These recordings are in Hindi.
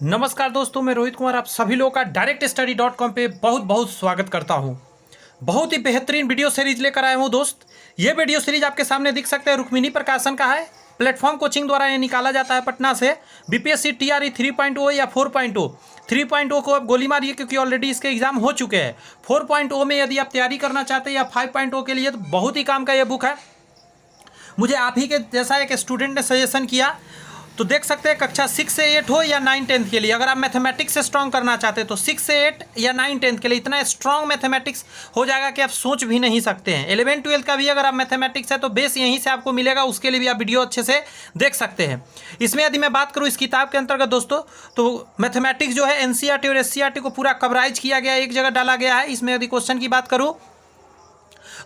नमस्कार दोस्तों, मैं रोहित कुमार आप सभी लोगों का directstudy.com पे बहुत बहुत स्वागत करता हूं। बहुत ही बेहतरीन वीडियो सीरीज लेकर आया हूं दोस्त। ये वीडियो सीरीज आपके सामने दिख सकते हैं, रुक्मिणी प्रकाशन का है। प्लेटफॉर्म कोचिंग द्वारा ये निकाला जाता है पटना से। बीपीएससी टीआरई 3.0 या 4.0। 3.0 को आप गोली मारिए क्योंकि ऑलरेडी इसके एग्जाम हो चुके हैं। 4.0 में यदि आप तैयारी करना चाहते हैं या 5.0 के लिए, तो बहुत ही काम का ये बुक है। मुझे आप ही के जैसा एक स्टूडेंट ने सजेशन किया, तो देख सकते हैं कक्षा 6 से 8 हो या 9 10 के लिए, अगर आप मैथमेटिक्स से स्ट्रॉन्ग करना चाहते हैं तो 6 से 8 या 9 10 के लिए इतना स्ट्रॉन्ग मैथमेटिक्स हो जाएगा कि आप सोच भी नहीं सकते हैं। 11 12 का भी अगर आप मैथमेटिक्स है तो बेस यहीं से आपको मिलेगा, उसके लिए भी आप वीडियो अच्छे से देख सकते हैं। इसमें यदि मैं बात करूँ इस किताब के अंतर्गत दोस्तों, तो मैथमेटिक्स जो है एनसीईआरटी और एससीईआरटी को पूरा कवराइज किया गया, एक जगह डाला गया है। इसमें यदि क्वेश्चन की बात करूँ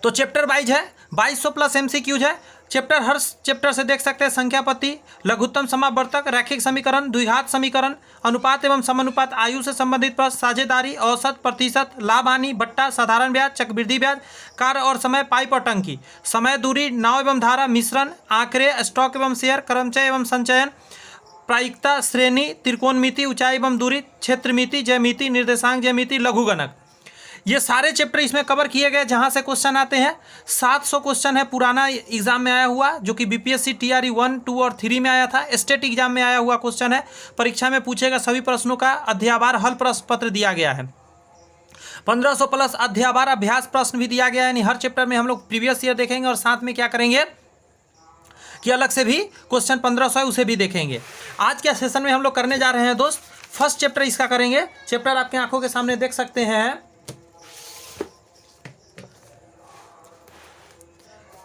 तो चैप्टर वाइज है, 2200 प्लस एमसीक्यूज है। चैप्टर हर चैप्टर से देख सकते हैं संख्यापति, लघुत्तम समावर्तक, रैखिक समीकरण, द्विघात समीकरण, अनुपात एवं समानुपात, आयु से संबंधित प्रश्न, साझेदारी, औसत, प्रतिशत, लाभ हानि, बट्टा, साधारण ब्याज, चक्रवृद्धि ब्याज, कार्य और समय, पाइप और टंकी, समय, दूरी, नाव एवं धारा, मिश्रण, आंकड़े, स्टॉक एवं शेयर, क्रमचय एवं संचयन, प्रायिकता, श्रेणी, त्रिकोणमिति, ऊंचाई एवं दूरी, क्षेत्रमिति, ज्यामिति, निर्देशांक ज्यामिति, लघुगणक, ये सारे चैप्टर इसमें कवर किए गए जहां से क्वेश्चन आते हैं। 700 क्वेश्चन है पुराना एग्जाम में आया हुआ, जो कि बीपीएससी टीआरई 1, 2 और 3 में आया था। स्टेट एग्जाम में आया हुआ क्वेश्चन है। परीक्षा में पूछेगा सभी प्रश्नों का अध्यायवार हल प्रश्न पत्र दिया गया है। 1500 प्लस अध्यायवार अभ्यास प्रश्न भी दिया गया है। यानी हर चैप्टर में हम लोग प्रीवियस ईयर देखेंगे और साथ में क्या करेंगे कि अलग से भी क्वेश्चन 1500 है उसे भी देखेंगे। आज के सेशन में हम लोग करने जा रहे हैं दोस्त, फर्स्ट चैप्टर इसका करेंगे। चैप्टर आपके आंखों के सामने देख सकते हैं।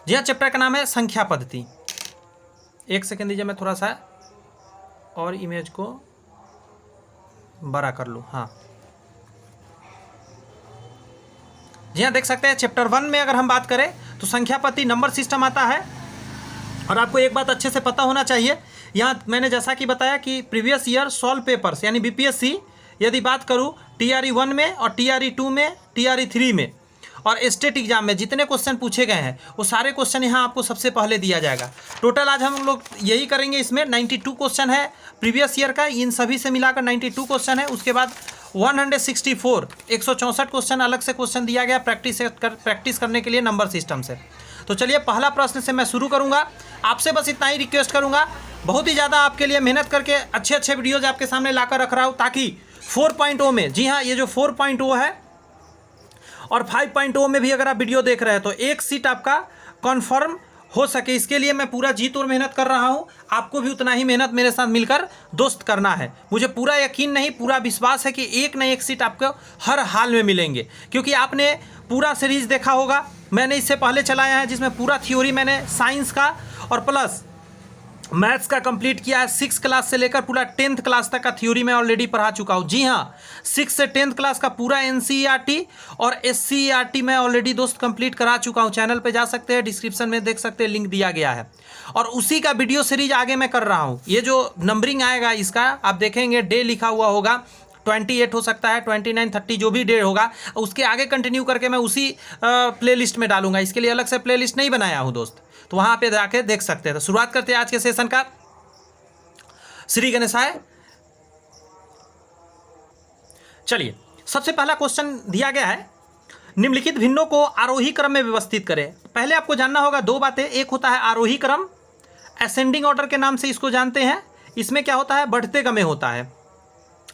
जी हाँ, चैप्टर का नाम है संख्या पद्धति। एक सेकेंड दीजिए, मैं थोड़ा सा और इमेज को बड़ा कर लूँ। हाँ जी हाँ, देख सकते हैं चैप्टर 1 में अगर हम बात करें तो संख्या पद्धति नंबर सिस्टम आता है। और आपको एक बात अच्छे से पता होना चाहिए, यहाँ मैंने जैसा कि बताया कि प्रीवियस ईयर सॉल्व पेपर्स यानी बीपीएससी यदि बात करूँ टीआरई 1 में और टीआरई 2 में, टीआरई 3 में और स्टेट एग्जाम में जितने क्वेश्चन पूछे गए हैं वो सारे क्वेश्चन यहाँ आपको सबसे पहले दिया जाएगा। टोटल आज हम लोग यही करेंगे। इसमें 92 क्वेश्चन है प्रीवियस ईयर का, इन सभी से मिलाकर 92 क्वेश्चन है। उसके बाद 164 क्वेश्चन अलग से क्वेश्चन दिया गया प्रैक्टिस करने के लिए नंबर सिस्टम से। तो चलिए पहला प्रश्न से मैं शुरू करूँगा। आपसे बस इतना ही रिक्वेस्ट करूँगा, बहुत ही ज़्यादा आपके लिए मेहनत करके अच्छे अच्छे वीडियोज़ आपके सामने ला कर रख रहा हूँ, ताकि 4.0 में, जी हाँ ये जो 4.0 है और 5.0 में भी अगर आप वीडियो देख रहे हैं तो एक सीट आपका कन्फर्म हो सके, इसके लिए मैं पूरा जी तोड़ मेहनत कर रहा हूं। आपको भी उतना ही मेहनत मेरे साथ मिलकर दोस्त करना है। मुझे पूरा यकीन नहीं, पूरा विश्वास है कि एक न एक सीट आपको हर हाल में मिलेंगे, क्योंकि आपने पूरा सीरीज देखा होगा। मैंने इससे पहले चलाया है जिसमें पूरा थ्योरी मैंने साइंस का और प्लस मैथ्स का कंप्लीट किया है। 6 क्लास से लेकर पूरा 10th क्लास तक का थ्योरी मैं ऑलरेडी पढ़ा चुका हूँ। जी हाँ, 6 से 10th क्लास का पूरा एनसीईआरटी और एससीईआरटी मैं ऑलरेडी दोस्त कंप्लीट करा चुका हूँ। चैनल पे जा सकते हैं, डिस्क्रिप्शन में देख सकते हैं, लिंक दिया गया है। और उसी का वीडियो सीरीज आगे मैं कर रहा हूँ। ये जो नंबरिंग आएगा इसका आप देखेंगे, डे लिखा हुआ होगा, 28 हो सकता है, 29 30 जो भी डे होगा, उसके आगे कंटिन्यू करके मैं उसी प्लेलिस्ट में डालूंगा। इसके लिए अलग से प्लेलिस्ट नहीं बनाया हूँ दोस्त, तो वहाँ पे जाके देख सकते हैं। तो शुरुआत करते हैं आज के सेशन का। श्री गणेशाय। चलिए, सबसे पहला क्वेश्चन दिया गया है, निम्नलिखित भिन्नों को आरोही क्रम में व्यवस्थित करें। पहले आपको जानना होगा दो बातें। एक होता है आरोही क्रम, असेंडिंग ऑर्डर के नाम से इसको जानते हैं। इसमें क्या होता है, बढ़ते क्रम में होता है,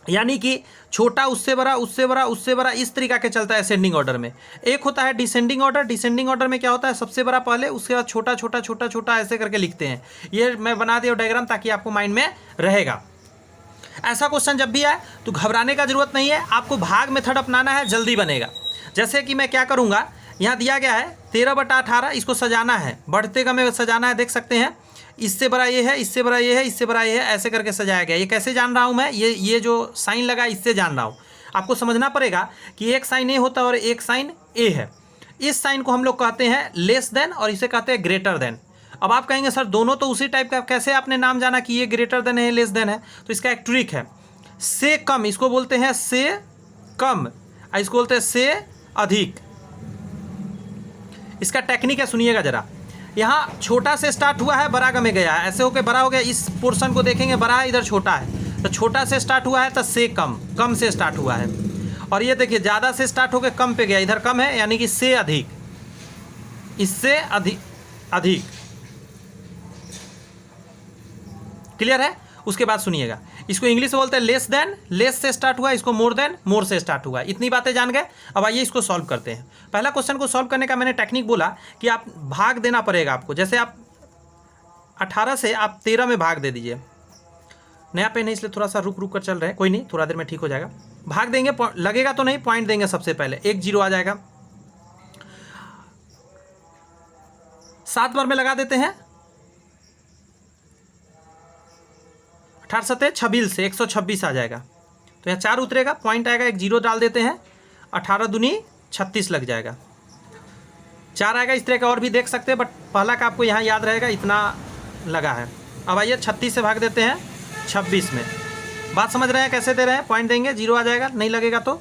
यानी कि छोटा उससे बड़ा, उससे बड़ा, उससे बड़ा, इस तरीका के चलता है असेंडिंग ऑर्डर में। एक होता है डिसेंडिंग ऑर्डर। डिसेंडिंग ऑर्डर में क्या होता है, सबसे बड़ा पहले, उसके बाद छोटा छोटा छोटा छोटा ऐसे करके लिखते हैं। ये मैं बना दिया डायग्राम ताकि आपको माइंड में रहेगा। ऐसा क्वेश्चन जब भी आए तो घबराने का जरूरत नहीं है, आपको भाग मेथड अपनाना है, जल्दी बनेगा। जैसे कि मैं क्या करूँगा, यहाँ दिया गया है 13/18, इसको सजाना है, बढ़ते क्रम में सजाना है। देख सकते हैं इससे बड़ा ये है, इससे बड़ा ये है, इससे बड़ा ये है, ऐसे करके सजाया गया। ये कैसे जान रहा हूँ मैं, ये जो साइन लगा इससे जान रहा हूँ। आपको समझना पड़ेगा कि एक साइन ए होता है और एक साइन ए है। इस साइन को हम लोग कहते हैं लेस देन और इसे कहते हैं ग्रेटर देन। अब आप कहेंगे सर दोनों तो उसी टाइप का, कैसे आपने नाम जाना कि ये ग्रेटर देन है, लेस देन है? तो इसका एक ट्रिक है, से कम इसको बोलते हैं से कम, इसको बोलते हैं से अधिक। इसका टेक्निक है, सुनिएगा जरा। यहाँ छोटा से स्टार्ट हुआ है, बड़ा में गया है, ऐसे होकर बड़ा हो गया। इस पोर्शन को देखेंगे, बड़ा है, इधर छोटा है, तो छोटा से स्टार्ट हुआ है तो से कम, कम से स्टार्ट हुआ है। और ये देखिए ज़्यादा से स्टार्ट होकर कम पे गया, इधर कम है यानी कि से अधिक, इससे अधिक अधिक। क्लियर है? उसके बाद सुनिएगा, इसको इंग्लिश में बोलते हैं लेस देन, लेस से स्टार्ट हुआ, इसको मोर देन, मोर से स्टार्ट हुआ। इतनी बातें जान गए। अब आइए इसको सॉल्व करते हैं। पहला क्वेश्चन को सॉल्व करने का मैंने टेक्निक बोला कि आप भाग देना पड़ेगा आपको। जैसे आप 18 से आप 13 में भाग दे दीजिए। नया पेन है इसलिए थोड़ा सा रुक रुक कर चल रहे हैं, कोई नहीं, थोड़ा देर में ठीक हो जाएगा। भाग देंगे, लगेगा तो नहीं, पॉइंट देंगे सबसे पहले, 1 0 आ जाएगा। 7 बार में लगा देते हैं, 18 सते 26 से 126 आ जाएगा। तो यहाँ 4 उतरेगा, पॉइंट आएगा, 1 0 डाल देते हैं, 18 दूनी 36 लग जाएगा, 4 आएगा। इस तरह का और भी देख सकते हैं, बट पहला का आपको यहाँ याद रहेगा, इतना लगा है। अब आइए 36 से भाग देते हैं 26 में। बात समझ रहे हैं कैसे दे रहे हैं? पॉइंट देंगे, 0 आ जाएगा, नहीं लगेगा तो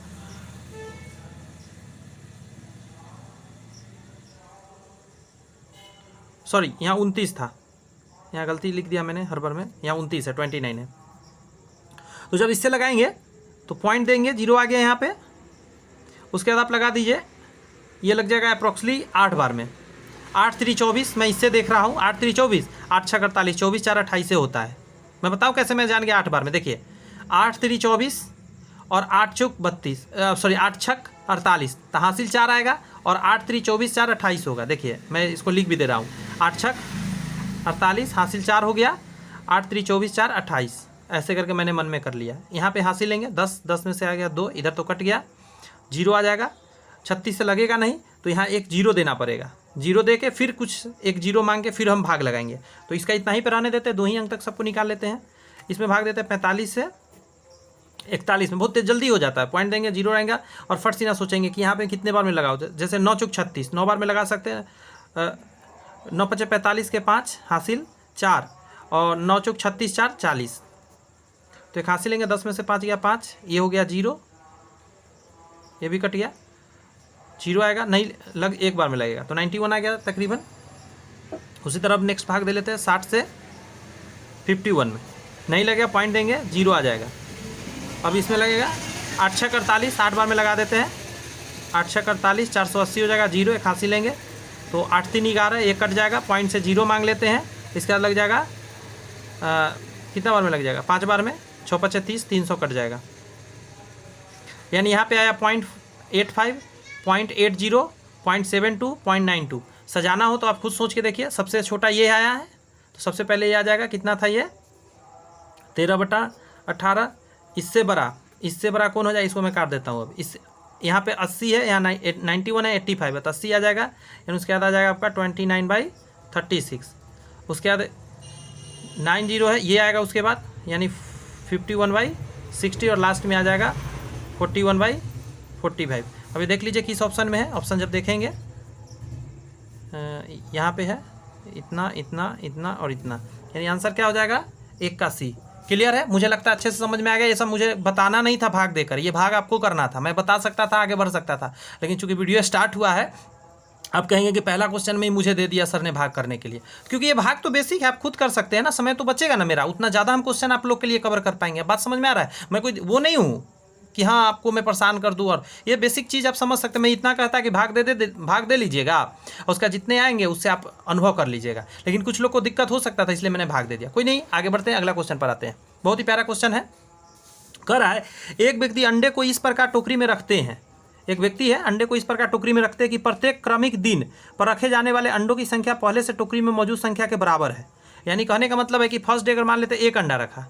सॉरी, यहाँ 29 था, यहाँ गलती लिख दिया मैंने हर बार में, यहाँ 29 है, 29 है। तो जब इससे लगाएंगे तो पॉइंट देंगे, 0 आ गया यहाँ पे। उसके बाद आप लगा दीजिए, ये लग जाएगा अप्रॉक्सली 8 बार में। 8 3 24, मैं इससे देख रहा हूँ, 8 3 24, 8 6 48, 24 4 28 से होता है। मैं बताऊँ कैसे मैं जान गया 8 बार में? देखिए 8 3 24 और 8 चौक 32, सॉरी 8 छक 48, तो हासिल 4 आएगा, और 8 3 24 4 28 होगा। देखिए मैं इसको लिख भी दे रहा हूँ, 8 छक 48, हासिल 4 हो गया, 8 3 24 4 28, ऐसे करके मैंने मन में कर लिया। यहाँ पे हासिल लेंगे, 10 10 में से आ गया 2, इधर तो कट गया, 0 आ जाएगा। 36 से लगेगा नहीं तो यहाँ 1 0 देना पड़ेगा, 0 दे के फिर कुछ 1 0 मांग के फिर हम भाग लगाएंगे। तो इसका इतना ही पे रहने देते हैं, 2 ही अंक तक सबको निकाल लेते हैं। इसमें भाग देते हैं 45 से 41 में, बहुत तेज जल्दी हो जाता है। पॉइंट देंगे, 0 रहेगा, और फट सी ना सोचेंगे कि यहाँ पे कितने बार में लगाओ। जैसे 9 चौक 36, 9 बार में लगा सकते हैं। 9 5 45 के 5 हासिल 4, और 9 चौक 36 4 40, तो एक हासिल लेंगे, 10 में से 5 गया 5, ये हो गया 0, ये भी कट गया, 0 आएगा, नहीं लग, 1 बार में लगेगा, तो 91 आ गया तकरीबन। उसी तरह अब नेक्स्ट भाग दे लेते हैं 60 से 51 में, नहीं लगेगा, पॉइंट देंगे, 0 आ जाएगा। अब इसमें लगेगा 8 6 48, 8 बार में लगा देते हैं, 8 6 48, 480 हो जाएगा, 0, एक हासिल लेंगे, तो 8 3 11, ये कट जाएगा, पॉइंट से 0 मांग लेते हैं। इसके बाद लग जाएगा कितना बार में लग जाएगा? 5 बार में, 6 5 30, 300 कट जाएगा। यानी यहाँ पे आया 0.85, 0.80, 0.72, 0.92। सजाना हो तो आप खुद सोच के देखिए, सबसे छोटा ये आया है, तो सबसे पहले ये आ जाएगा, कितना था ये? 13/18। इससे बड़ा कौन हो जाए? इसको मैं काट देता हूँ। अब इस यहाँ पे 80 है, यहाँ 91 है, 85 है, तो 80 आ जाएगा। यानी उसके बाद आ जाएगा आपका 29/36। उसके बाद 90 है, ये आएगा उसके बाद, यानी 51/60, और लास्ट में आ जाएगा 41/45। अभी देख लीजिए किस ऑप्शन में है। ऑप्शन जब देखेंगे यहाँ पे है इतना इतना इतना और इतना, यानी आंसर क्या हो जाएगा? 81। क्लियर है? मुझे लगता है अच्छे से समझ में आ गया। ये सब मुझे बताना नहीं था भाग देकर, ये भाग आपको करना था। मैं बता सकता था, आगे बढ़ सकता था, लेकिन चूंकि वीडियो स्टार्ट हुआ है, आप कहेंगे कि पहला क्वेश्चन में ही मुझे दे दिया सर ने भाग करने के लिए, क्योंकि ये भाग तो बेसिक है, आप खुद कर सकते हैं ना, समय तो बचेगा ना मेरा, उतना ज़्यादा हम क्वेश्चन आप लोग के लिए कवर कर पाएंगे। बात समझ में आ रहा है? मैं कोई वो नहीं हूँ कि हाँ आपको मैं परेशान कर दूँ, और ये बेसिक चीज़ आप समझ सकते हैं। मैं इतना कहता कि भाग दे लीजिएगा, और उसका जितने आएंगे उससे आप अनुभव कर लीजिएगा। लेकिन कुछ लोग को दिक्कत हो सकता था, इसलिए मैंने भाग दे दिया। कोई नहीं, आगे बढ़ते हैं, अगला क्वेश्चन पर आते हैं। बहुत ही प्यारा क्वेश्चन है। कह रहा है, एक व्यक्ति अंडे को इस प्रकार टोकरी में रखते हैं, एक व्यक्ति है अंडे को इस प्रकार टोकरी में रखते हैं कि प्रत्येक क्रमिक दिन पर रखे जाने वाले अंडों की संख्या पहले से टोकरी में मौजूद संख्या के बराबर है। यानी कहने का मतलब है कि फर्स्ट डे अगर मान लेते 1 अंडा रखा,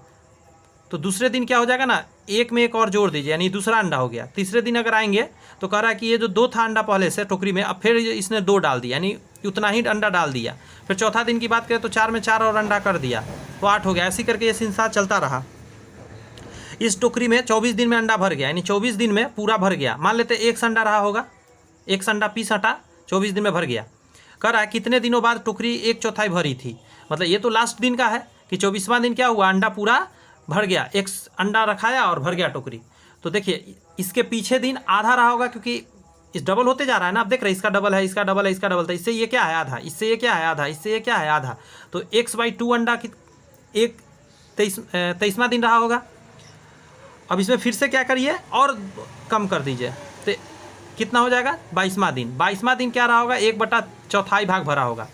तो दूसरे दिन क्या हो जाएगा ना, 1 में 1 और जोड़ दीजिए, यानी दूसरा अंडा हो गया। तीसरे दिन अगर आएंगे तो कह रहा है कि ये जो 2 था अंडा पहले से टोकरी में, अब फिर इसने 2 डाल दिया, यानी उतना ही अंडा डाल दिया। फिर चौथा दिन की बात करें तो 4 में 4 और अंडा कर दिया, तो 8 हो गया। ऐसी करके ये सिलसिला चलता रहा। इस टोकरी में 24 दिन में अंडा भर गया, यानी 24 दिन में पूरा भर गया। मान लेते 1 अंडा रहा होगा, 1 अंडा पीस हटा, 24 दिन में भर गया। कह रहा है कितने दिनों बाद टोकरी 1/4 भरी थी। मतलब ये तो लास्ट दिन का है कि 24वां दिन क्या हुआ, अंडा पूरा भर गया। 1 अंडा रखाया और भर गया टोकरी। तो देखिए इसके पीछे दिन आधा रहा होगा, क्योंकि इस डबल होते जा रहा है ना। आप देख रहे हैं, इसका डबल है, इसका डबल है, इसका डबल था, इससे ये क्या है आधा, इससे ये क्या है आधा, इससे ये क्या है आधा। तो x/2 अंडा की 23वां दिन रहा होगा, अब इसमें फिर से क्या करिए और कम कर दीजिए, तो कितना हो जाएगा 22वां दिन। 22वां दिन क्या रहा होगा, 1/4 भाग भरा होगा।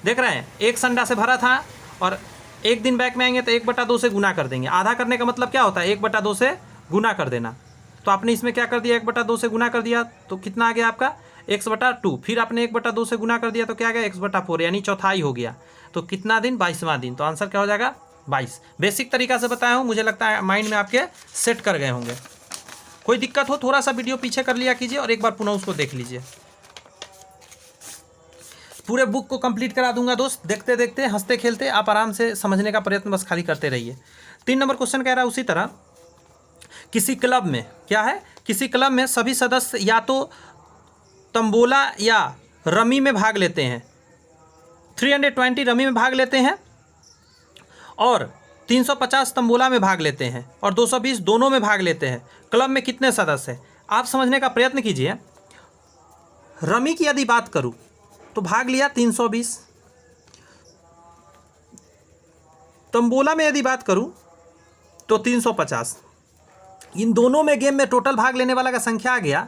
देख रहे हैं, एक संडा से भरा था और एक दिन बैक में आएंगे तो 1/2 से गुना कर देंगे। आधा करने का मतलब क्या होता है, 1/2 से गुना कर देना। तो आपने इसमें क्या कर दिया, 1/2 से गुना कर दिया तो कितना आ गया आपका x/2। फिर आपने 1/2 से गुना कर दिया तो क्या आ गया x/4, यानी चौथाई हो गया। तो कितना दिन, 22वां दिन। तो आंसर क्या हो जाएगा 22। बेसिक तरीका से बताया हूँ, मुझे लगता है माइंड में आपके सेट कर गए होंगे। कोई दिक्कत हो थोड़ा सा वीडियो पीछे कर लिया कीजिए और एक बार पुनः उसको देख लीजिए। पूरे बुक को कंप्लीट करा दूंगा दोस्त, देखते देखते हंसते खेलते आप आराम से समझने का प्रयत्न बस खाली करते रहिए। 3 नंबर क्वेश्चन कह रहा है उसी तरह, किसी क्लब में क्या है, किसी क्लब में सभी सदस्य या तो तंबोला या रमी में भाग लेते हैं। 320 रमी में भाग लेते हैं और 350 तंबोला में भाग लेते हैं और 220 दोनों में भाग लेते हैं। क्लब में कितने सदस्य हैं, आप समझने का प्रयत्न कीजिए। रमी की यदि बात करूं तो भाग लिया 320। तंबोला में यदि बात करूं तो 350। इन दोनों में गेम में टोटल भाग लेने वाला का संख्या आ गया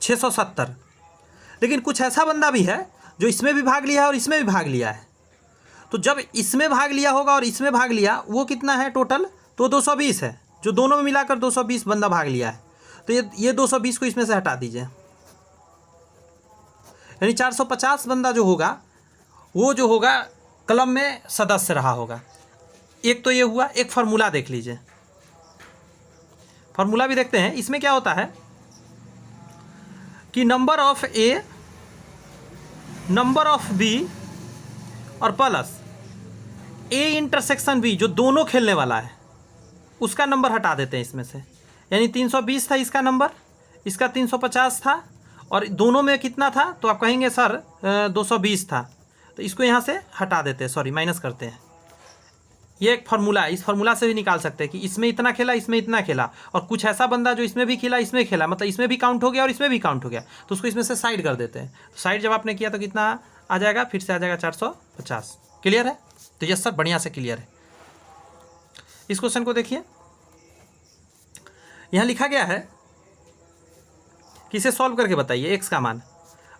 670। लेकिन कुछ ऐसा बंदा भी है जो इसमें भी भाग लिया है और इसमें भी भाग लिया है। तो जब इसमें भाग लिया होगा और इसमें भाग लिया, वो कितना है टोटल, तो 220 है। जो दोनों में मिलाकर 220 बंदा भाग लिया है। तो ये 220 को इसमें से हटा दीजिए, यानी 450 बंदा जो होगा वो जो होगा क्लब में सदस्य रहा होगा। एक तो ये हुआ। एक फार्मूला देख लीजिए, फार्मूला भी देखते हैं। इसमें क्या होता है कि number of a, number of b और प्लस ए इंटरसेक्शन बी, जो दोनों खेलने वाला है उसका नंबर हटा देते हैं इसमें से। यानी 320 था इसका नंबर, इसका 350 था और दोनों में कितना था, तो आप कहेंगे सर 220 था। तो इसको यहाँ से हटा देते हैं, सॉरी माइनस करते हैं। ये एक फार्मूला है, इस फार्मूला से भी निकाल सकते हैं कि इसमें इतना खेला, इसमें इतना खेला, और कुछ ऐसा बंदा जो इसमें भी खेला, इसमें खेला, मतलब इसमें भी काउंट हो गया और इसमें भी काउंट हो गया, तो उसको इसमें से साइड कर देते हैं। तो साइड जब आपने किया तो कितना आ जाएगा, फिर से आ जाएगा 450। क्लियर है? तो यस सर, बढ़िया से क्लियर है। इस क्वेश्चन को देखिए, यहाँ लिखा गया है कि इसे सॉल्व करके बताइए एक्स का मान।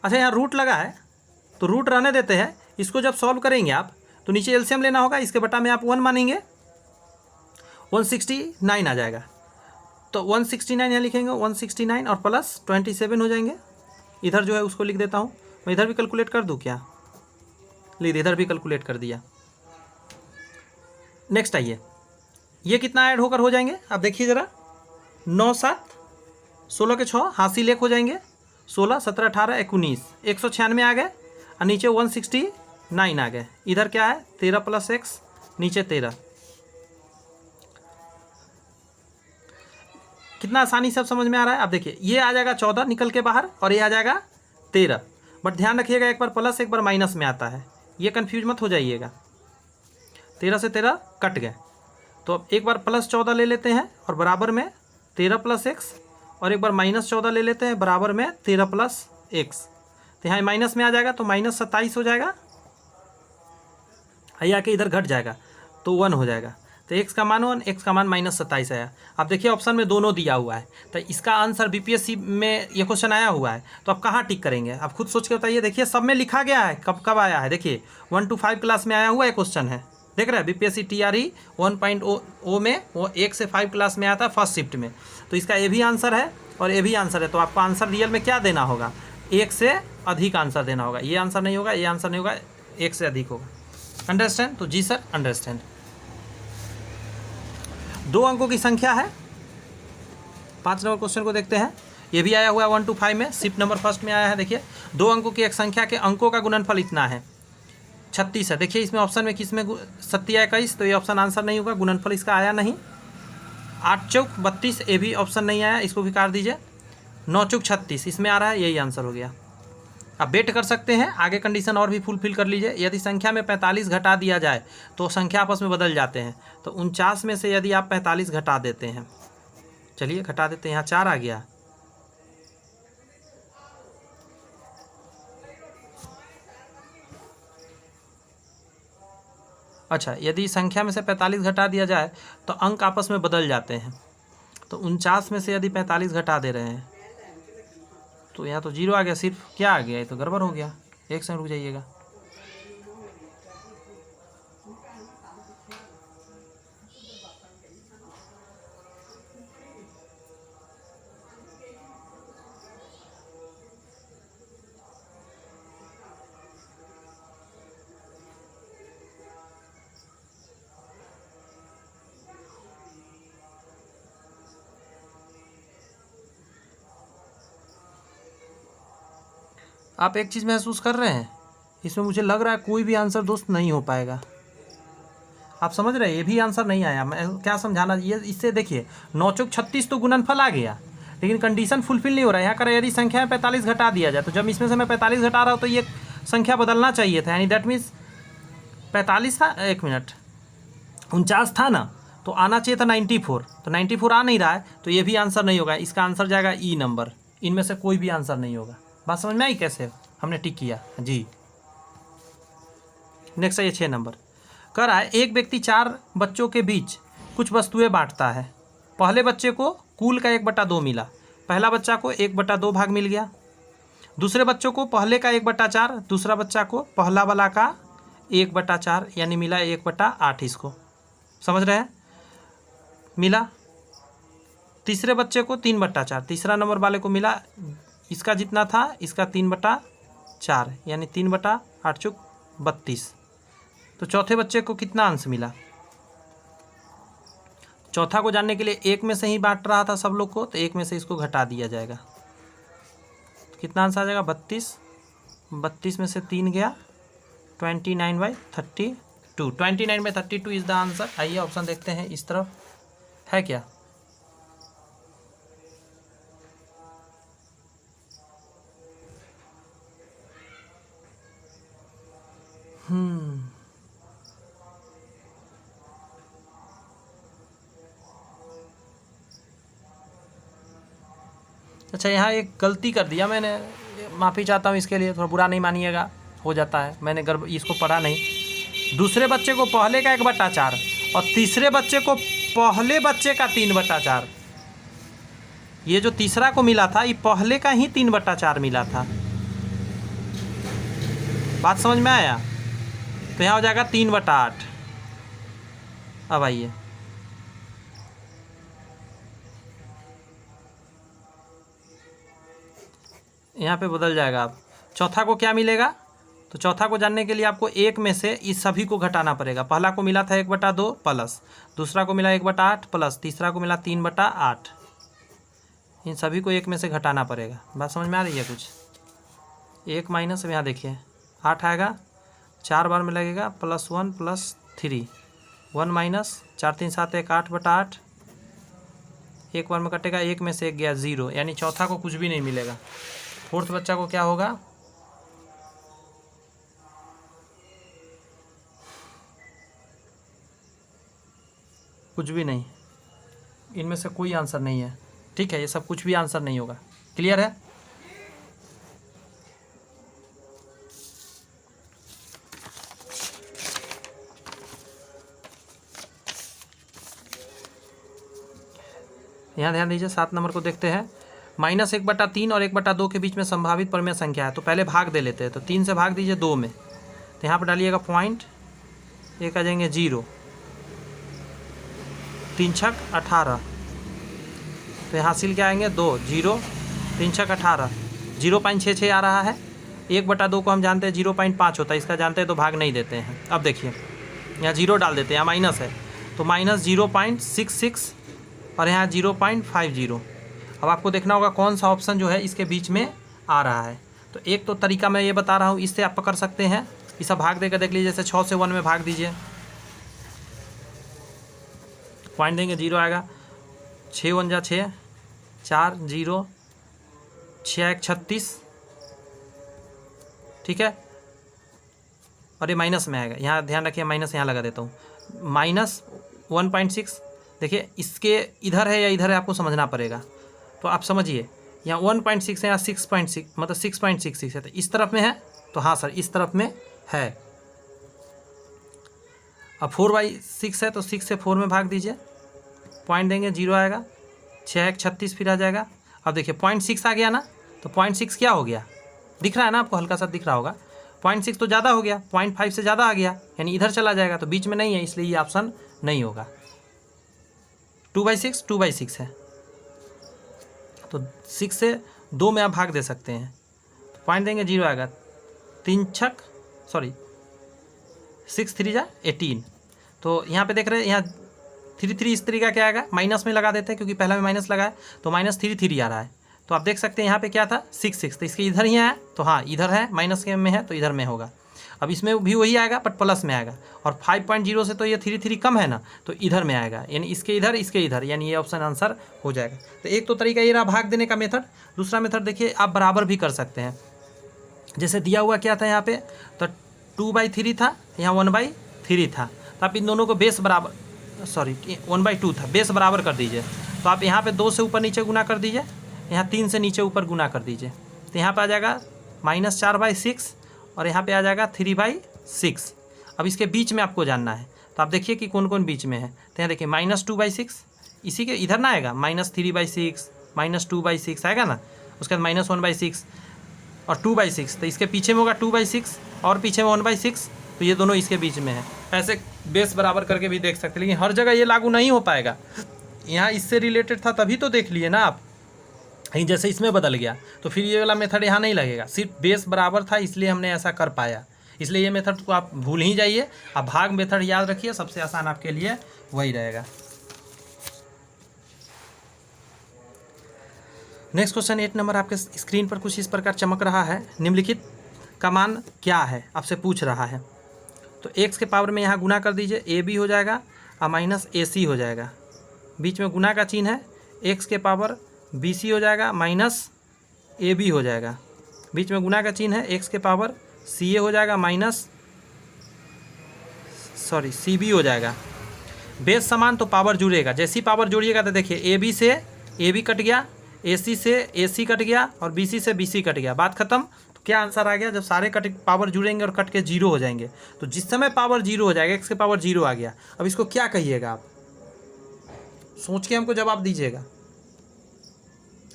अच्छा, यहाँ रूट लगा है तो रूट रहने देते हैं। इसको जब सॉल्व करेंगे आप तो नीचे एलसीएम लेना होगा, इसके बटा में आप 1 मानेंगे, 169 आ जाएगा। तो 169 यहाँ लिखेंगे, 169 और प्लस 27 हो जाएंगे। इधर जो है उसको लिख देता हूँ मैं, इधर भी कैलकुलेट कर दूँ क्या, लीजिए इधर भी कैलकुलेट कर दिया। नेक्स्ट आइए, ये कितना ऐड होकर हो जाएंगे, आप देखिए ज़रा, 9 7 16 के 6 हासिल 1 हो जाएंगे, 16 17 18 19, 196 आ गए और नीचे 169 आ गए। इधर क्या है 13 प्लस x, नीचे 13। कितना आसानी से अब समझ में आ रहा है। अब देखिए ये आ जाएगा 14 निकल के बाहर और ये आ जाएगा 13। बट ध्यान रखिएगा, एक बार प्लस एक बार माइनस में आता है, ये कन्फ्यूज मत हो जाइएगा। 13 से 13 कट गए, तो अब एक बार प्लस 14 ले लेते हैं और बराबर में 13 प्लस x, और एक बार माइनस 14 ले लेते हैं बराबर में 13 प्लस x। तो यहाँ माइनस में आ जाएगा तो माइनस 27 हो जाएगा, आइए आके इधर घट जाएगा तो 1 हो जाएगा। तो x का मान 1, x का मान माइनस 27 आया। आप देखिए ऑप्शन में दोनों दिया हुआ है, तो इसका आंसर बीपीएससी में ये क्वेश्चन आया हुआ है, तो आप कहाँ टिक करेंगे, आप खुद सोच के बताइए। देखिए सब में लिखा गया है, कब कब आया है, देखिए 1 to 5 क्लास में आया हुआ है क्वेश्चन है, देख रहे हैं बीपीएससी TRE 1.0 में, वो 1 से 5 क्लास में आता है फर्स्ट शिफ्ट में। तो इसका ये भी आंसर है और ये भी आंसर है, तो आपको आंसर रियल में क्या देना होगा, 1 से अधिक आंसर देना होगा। ये आंसर नहीं होगा, ये आंसर नहीं होगा, 1 से अधिक होगा। अंडरस्टैंड? तो जी सर अंडरस्टैंड। 2 अंकों की संख्या है। 5 नंबर क्वेश्चन को देखते हैं, ये भी आया हुआ है 1 to 5 में, शिफ्ट नंबर फर्स्ट में आया है। देखिए 2 अंकों की एक संख्या के अंकों का गुणनफल इतना है, 36 है। देखिए इसमें ऑप्शन में किस में 7 या 21, तो ये ऑप्शन आंसर नहीं होगा, गुणनफल इसका आया नहीं। 8 चौक 32, ये भी ऑप्शन नहीं आया, इसको भी काट दीजिए। 9 चौक 36 इसमें आ रहा है, यही आंसर हो गया। अब बेट कर सकते हैं, आगे कंडीशन और भी फुलफिल कर लीजिए। यदि संख्या में 45 घटा दिया जाए तो संख्या आपस में बदल जाते हैं, तो 49 में से यदि आप 45 घटा देते हैं, चलिए घटा देते हैं, यहाँ 4 आ गया। अच्छा, यदि संख्या में से 45 घटा दिया जाए तो अंक आपस में बदल जाते हैं, तो 49 में से यदि 45 घटा दे रहे हैं तो यहाँ तो 0 आ गया, सिर्फ क्या आ गया, ये तो गड़बड़ हो गया। एक सेकंड रुक जाइएगा। आप एक चीज़ महसूस कर रहे हैं, इसमें मुझे लग रहा है कोई भी आंसर दोस्त नहीं हो पाएगा। आप समझ रहे हैं, ये भी आंसर नहीं आया। मैं क्या समझाना, ये इससे देखिए 9 चौक 36 तो गुणनफल आ गया, लेकिन कंडीशन फुलफिल नहीं हो रहा है। यहाँ कर यदि संख्या में 45 घटा दिया जाए, तो जब इसमें से मैं 45 घटा रहा हूँ तो ये संख्या बदलना चाहिए था, यानी दैट मीन्स 45 था, 1 मिनट 49 था ना, तो आना चाहिए था 94। तो 94 आ नहीं रहा है, तो ये भी आंसर नहीं होगा। इसका आंसर जाएगा ई नंबर। इनमें से कोई भी आंसर नहीं होगा। बात समझ में आई कैसे हमने टिक किया जी। नेक्स्ट है ये 6 नंबर। कह रहा है एक व्यक्ति 4 बच्चों के बीच कुछ वस्तुएं बांटता है। पहले बच्चे को कुल का 1/2 मिला। पहला बच्चा को 1/2 भाग मिल गया। दूसरे बच्चों को पहले का 1/4, दूसरा बच्चा को पहला वाला का 1/4, यानी मिला 1/8। इसको समझ रहे हैं, मिला। तीसरे बच्चे को 3/4, तीसरा नंबर वाले को मिला इसका जितना था, इसका 3/4, यानी 3/8 चुक 32। तो चौथे बच्चे को कितना अंश मिला। चौथा को जानने के लिए एक में से ही बांट रहा था सब लोग को, तो एक में से इसको घटा दिया जाएगा। तो कितना अंश आ जाएगा 32। 32 में से 3 गया, 29/32। 29/32 इज द आंसर। आइए ऑप्शन देखते हैं, इस तरफ है क्या। अच्छा, यहाँ एक गलती कर दिया मैंने, माफ़ी चाहता हूँ इसके लिए, थोड़ा बुरा नहीं मानिएगा, हो जाता है, मैंने इसको पढ़ा नहीं। दूसरे बच्चे को पहले का 1/4 और तीसरे बच्चे को पहले बच्चे का 3/4। ये जो तीसरा को मिला था, ये पहले का ही 3/4 मिला था। बात समझ में आया। तो यहाँ हो जाएगा 3/8। अब आइए, यहाँ पे बदल जाएगा। अब चौथा को क्या मिलेगा, तो चौथा को जानने के लिए आपको एक में से इस सभी को घटाना पड़ेगा। पहला को मिला था 1/2 प्लस, दूसरा को मिला 1/8 प्लस, तीसरा को मिला 3/8। इन सभी को एक में से घटाना पड़ेगा। बात समझ में आ रही है कुछ। 1 माइनस, अब यहाँ देखिए 8 आएगा, 4 बार में लगेगा, +1 + 3, 1 माइनस 4 3 7 1 8/8। एक बार में कटेगा, एक में से एक गया 0, यानी चौथा को कुछ भी नहीं मिलेगा। फोर्थ बच्चा को क्या होगा, कुछ भी नहीं। इनमें से कोई आंसर नहीं है। ठीक है, ये सब कुछ भी आंसर नहीं होगा। क्लियर है। यहाँ ध्यान दीजिए, 7 नंबर को देखते हैं। -1/3 और 1/2 के बीच में संभावित परिमेय संख्या है। तो पहले भाग दे लेते हैं। तो 3 से भाग दीजिए 2 में, तो यहाँ पर डालिएगा पॉइंट, एक आ जाएंगे 0, 3 छक 18। तो यहाँ हासिल क्या आएंगे 2, 0, 3 छक 18, 0.66 आ रहा है। 1/2 को हम जानते हैं 0.5 होता है, इसका जानते हैं तो भाग नहीं देते हैं। अब देखिए यहाँ 0 डाल देते हैं, यहाँ माइनस है तो -0.66 और यहाँ 0.50। अब आपको देखना होगा कौन सा ऑप्शन जो है इसके बीच में आ रहा है। तो एक तो तरीका मैं ये बता रहा हूँ, इससे आप पकड़ सकते हैं। इस सब भाग देकर देख लीजिए, जैसे 6 से 1 में भाग दीजिए, पॉइंट देंगे 0 आएगा। 6 1 जा 6, 4 0, 6 1 36। ठीक है, और ये माइनस में आएगा। यहाँ ध्यान रखिए, माइनस यहाँ लगा देता हूँ, -1.6। देखिए इसके इधर है या इधर है, आपको समझना पड़ेगा। तो आप समझिए, यहाँ 1.6 है, यहाँ 6.6, मतलब 6.66 है। तो इस तरफ में है, तो हाँ सर इस तरफ में है। अब 4/6 है, तो 6 से 4 में भाग दीजिए, पॉइंट देंगे 0 आएगा। 6 एक 36 फिर आ जाएगा। अब देखिए 0.6 आ गया ना, तो 0.6 क्या हो गया, दिख रहा है ना आपको, हल्का सा दिख रहा होगा। 0.6 तो ज़्यादा हो गया, 0.5 से ज़्यादा आ गया, यानी इधर चला जाएगा, तो बीच में नहीं है, इसलिए ये ऑप्शन नहीं होगा। 2/6 2/6 है, तो 6 से 2 में आप भाग दे सकते हैं, तो पॉइंट देंगे 0 आएगा। 6 3 जा 18। तो यहाँ पे देख रहे हैं, यहाँ 3 इस तरीका क्या आएगा, माइनस में लगा देते हैं क्योंकि पहला में माइनस लगा है, तो -3 आ रहा है। तो आप देख सकते हैं यहाँ पे क्या था 6 तो इसके इधर ही है, तो हाँ इधर है, माइनस के में है तो इधर में होगा। अब इसमें भी वही आएगा बट प्लस में आएगा, और 5.0 से तो ये 3 कम है ना, तो इधर में आएगा, यानी इसके इधर, यानी ये ऑप्शन आंसर हो जाएगा। तो एक तो तरीका ये रहा भाग देने का मेथड। दूसरा मेथड देखिए, आप बराबर भी कर सकते हैं। जैसे दिया हुआ क्या था यहाँ पे, तो 2/3 था, यहाँ 1/3 था, तो आप इन दोनों को बेस बराबर 1/2 था, बेस बराबर कर दीजिए। तो आप यहाँ पे 2 से ऊपर नीचे गुना कर दीजिए, यहाँ 3 से नीचे ऊपर गुना कर दीजिए, तो यहाँ पे आ जाएगा -4/6 और यहाँ पे आ जाएगा 3/6। अब इसके बीच में आपको जानना है, तो आप देखिए कि कौन कौन बीच में है। तो यहाँ देखिए -2/6, इसी के इधर ना आएगा, -3/6 -2/6 आएगा ना, उसके बाद -1/6 और 2/6, तो इसके पीछे में होगा 2/6 और पीछे में 1/6, तो ये दोनों इसके बीच में है। ऐसे बेस बराबर करके भी देख सकते हैं, लेकिन हर जगह ये लागू नहीं हो पाएगा। यहाँ इससे रिलेटेड था तभी तो देख लिए ना आप, कहीं जैसे इसमें बदल गया तो फिर ये वाला मेथड यहाँ नहीं लगेगा। सिर्फ बेस बराबर था इसलिए हमने ऐसा कर पाया, इसलिए ये मेथड को आप भूल ही जाइए। आप भाग मेथड याद रखिए, सबसे आसान आपके लिए वही रहेगा। नेक्स्ट क्वेश्चन 8 नंबर आपके स्क्रीन पर कुछ इस प्रकार चमक रहा है, निम्नलिखित का मान क्या है, आपसे पूछ रहा है। तो x के पावर में यहाँ गुना कर दीजिए, AB हो जाएगा और -AC हो जाएगा, बीच में गुना का चिन्ह है, x के पावर BC हो जाएगा -AB हो जाएगा, बीच में गुना का चिन्ह है, x के पावर CA हो जाएगा CB हो जाएगा। बेस समान तो पावर जुड़ेगा, जैसी पावर जोड़िएगा तो देखिए AB से AB कट गया, AC से AC कट गया और BC से BC कट गया, बात खत्म। तो क्या आंसर आ गया, जब सारे पावर जुड़ेंगे और कट के 0 हो जाएंगे, तो जिस समय पावर 0 हो जाएगा, x के पावर 0 आ गया। अब इसको क्या कहिएगा, आप सोच के हमको जवाब दीजिएगा।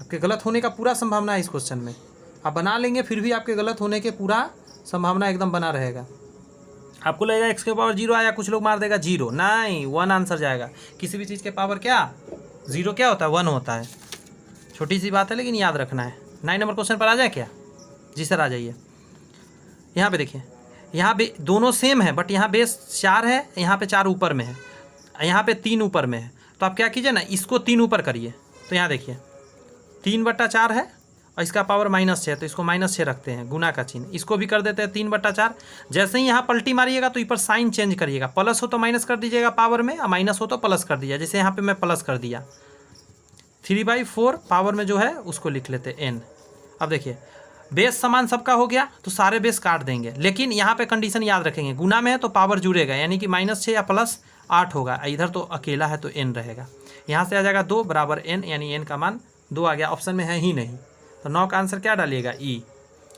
आपके गलत होने का पूरा संभावना है इस क्वेश्चन में, आप बना लेंगे फिर भी आपके गलत होने के पूरा संभावना एकदम बना रहेगा। आपको लगेगा x के पावर 0 आया, कुछ लोग मार देगा 0, नहीं 1 आंसर जाएगा। किसी भी चीज़ के पावर क्या 0 क्या होता है, 1 होता है। छोटी सी बात है लेकिन याद रखना है। 9 नंबर क्वेश्चन पर आ जाए क्या, जी सर आ जाइए। यहाँ पे देखिए, यहाँ पे दोनों सेम है बट यहाँ बेस 4 है, यहाँ पे 4 ऊपर में है, यहाँ पे 3 ऊपर में है। तो आप क्या कीजिए ना, इसको 3 ऊपर करिए, तो यहाँ देखिए 3/4 है और इसका पावर -6 है, तो इसको -6 रखते हैं, गुना का चिन्ह, इसको भी कर देते हैं 3/4। जैसे ही यहाँ पलटी मारिएगा तो ऊपर साइन चेंज करिएगा, प्लस हो तो माइनस कर दीजिएगा पावर में, और माइनस हो तो प्लस कर दीजिए। जैसे यहाँ पे मैं प्लस कर दिया, 3/4 पावर में जो है उसको लिख लेते n। अब देखिए बेस समान सबका हो गया तो सारे बेस काट देंगे, लेकिन यहाँ पे कंडीशन याद रखेंगे, गुना में है तो पावर जुड़ेगा, यानी कि -6 या +8 होगा, इधर तो अकेला है तो n रहेगा। यहाँ से आ जाएगा 2 बराबर n, यानी n का मान 2 आ गया, ऑप्शन में है ही नहीं। तो 9 का आंसर क्या डालिएगा, ई।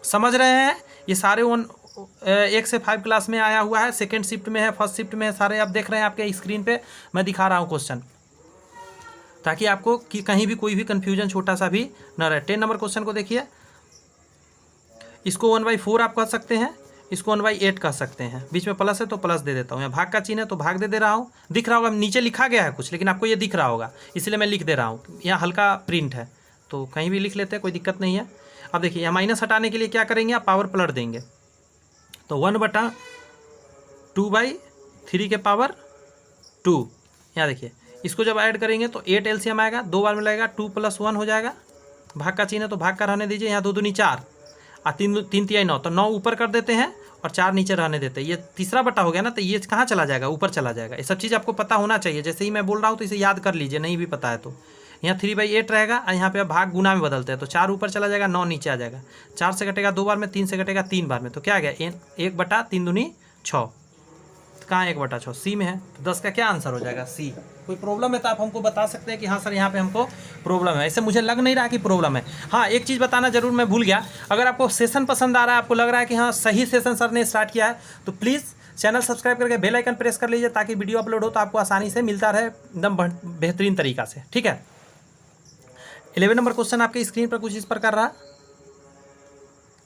समझ रहे हैं, ये सारे 1 से 5 क्लास में आया हुआ है, सेकेंड शिफ्ट में है, फर्स्ट शिफ्ट में है, सारे आप देख रहे हैं आपके स्क्रीन पे मैं दिखा रहा हूँ क्वेश्चन, ताकि आपको कि कहीं भी कोई भी कन्फ्यूजन छोटा सा भी न रहे। 10 नंबर क्वेश्चन को देखिए, इसको 1/4 आप कह सकते हैं, इसको 1/8 कह सकते हैं, बीच में प्लस है तो प्लस दे देता हूँ, यहाँ भाग का चिन्ह है तो भाग दे रहा हूँ। दिख रहा होगा नीचे लिखा गया है कुछ, लेकिन आपको ये दिख रहा होगा इसलिए मैं लिख दे रहा हूँ, यहाँ हल्का प्रिंट है तो कहीं भी लिख लेते हैं, कोई दिक्कत नहीं है। अब देखिए यहाँ माइनस हटाने के लिए क्या करेंगे, आप पावर पलट देंगे, तो 1/2/3 के पावर 2। यहाँ देखिए इसको जब ऐड करेंगे तो 8 LCM आएगा, 2 बार में लगेगा, 2 + 1 हो जाएगा, भाग का चिन्ह है तो भाग का रहने दीजिए, यहाँ 2 दूनी 4 और 3 3 9, तो 9 ऊपर कर देते हैं और 4 नीचे रहने देते हैं। ये तीसरा बटा हो गया ना, तो ये कहाँ चला जाएगा, ऊपर चला जाएगा। ये सब चीज़ आपको पता होना चाहिए, जैसे ही मैं बोल रहा हूँ तो इसे याद कर लीजिए, नहीं भी पता है तो। यहाँ 3/8 रहेगा और यहाँ पे भाग गुना में बदलते हैं, तो 4 ऊपर चला जाएगा, 9 नीचे आ जाएगा, 4 से कटेगा 2 बार में, 3 से कटेगा 3 बार में, तो क्या आ गया 1/3 दूनी 6। कहाँ 1/6 सी में है, तो 10 का क्या आंसर हो जाएगा, सी। कोई प्रॉब्लम है तो आप हमको बता सकते हैं कि हाँ सर यहाँ पे हमको प्रॉब्लम है, ऐसे मुझे लग नहीं रहा कि प्रॉब्लम है। हाँ एक चीज़ बताना जरूर मैं भूल गया, अगर आपको सेशन पसंद आ रहा है, आपको लग रहा है कि हाँ सही सेशन सर ने स्टार्ट किया है, तो प्लीज़ चैनल सब्सक्राइब करके बेल आइकन प्रेस कर लीजिए, ताकि वीडियो अपलोड हो तो आपको आसानी से मिलता रहे एकदम बेहतरीन तरीका से, ठीक है। 11 नंबर क्वेश्चन आपके स्क्रीन पर कुछ इस प्रकार रहा।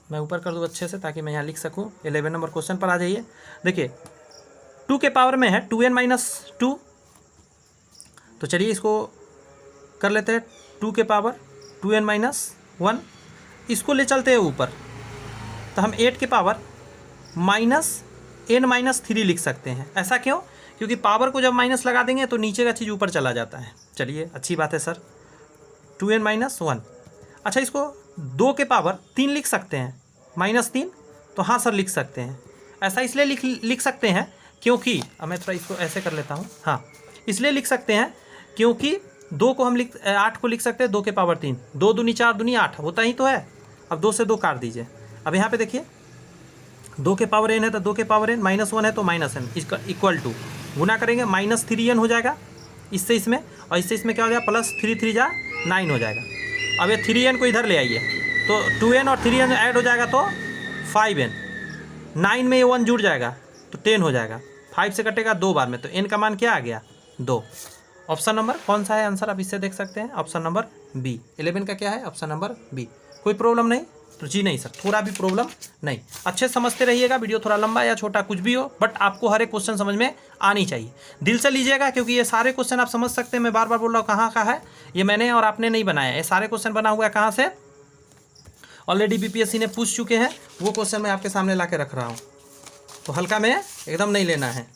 मैं ऊपर कर दूँ अच्छे से ताकि मैं यहाँ लिख सकूँ। 11 नंबर क्वेश्चन पर आ जाइए। देखिए 2 के पावर में है 2n-2, तो चलिए इसको कर लेते हैं 2 के पावर 2n-1, इसको ले चलते हैं ऊपर, तो हम 8 के पावर -n-3 लिख सकते हैं। ऐसा क्यों? क्योंकि पावर को जब माइनस लगा देंगे तो नीचे का चीज़ ऊपर चला जाता है। चलिए अच्छी बात है सर, 2n-1। अच्छा इसको 2 के पावर 3 लिख सकते हैं, -3, तो हाँ सर लिख सकते हैं। ऐसा इसलिए लिख सकते हैं क्योंकि, अब मैं थोड़ा इसको ऐसे कर लेता हूँ, हाँ इसलिए लिख सकते हैं क्योंकि 2 को हम 8 को लिख सकते हैं 2 के पावर 3, 2 दूनी 4 दूनी 8 होता ही तो है। अब 2 से 2 काट दीजिए। अब यहाँ पे देखिए 2 के पावर n है तो 2 के पावर n, -1 है तो -n, इसका इक्वल टू गुना करेंगे -3n हो जाएगा इससे इसमें, और इससे इसमें क्या हो जाएगा, +3 3 जा 9 हो जाएगा। अब ये 3n को इधर ले आइए तो 2n और 3n ऐड हो जाएगा तो 5n, 9 में ये 1 जुड़ जाएगा तो 10 हो जाएगा, 5 से कटेगा 2 बार में, तो n का मान क्या आ गया, 2। ऑप्शन नंबर कौन सा है आंसर, आप इससे देख सकते हैं, ऑप्शन नंबर बी। 11 का क्या है, ऑप्शन नंबर बी। कोई प्रॉब्लम नहीं तो जी नहीं सर, थोड़ा भी प्रॉब्लम नहीं। अच्छे समझते रहिएगा, वीडियो थोड़ा लंबा या छोटा कुछ भी हो, बट आपको हर एक क्वेश्चन समझ में आनी चाहिए। दिल से लीजिएगा क्योंकि ये सारे क्वेश्चन आप समझ सकते हैं। मैं बार बार बोल रहा हूँ कहाँ का है, ये मैंने और आपने नहीं बनाया, ये सारे क्वेश्चन बना हुआ है कहाँ से, ऑलरेडी बीपीएससी ने पूछ चुके हैं, वो क्वेश्चन मैं आपके सामने ला के रख रहा हूँ। तो हल्का में एकदम नहीं लेना है,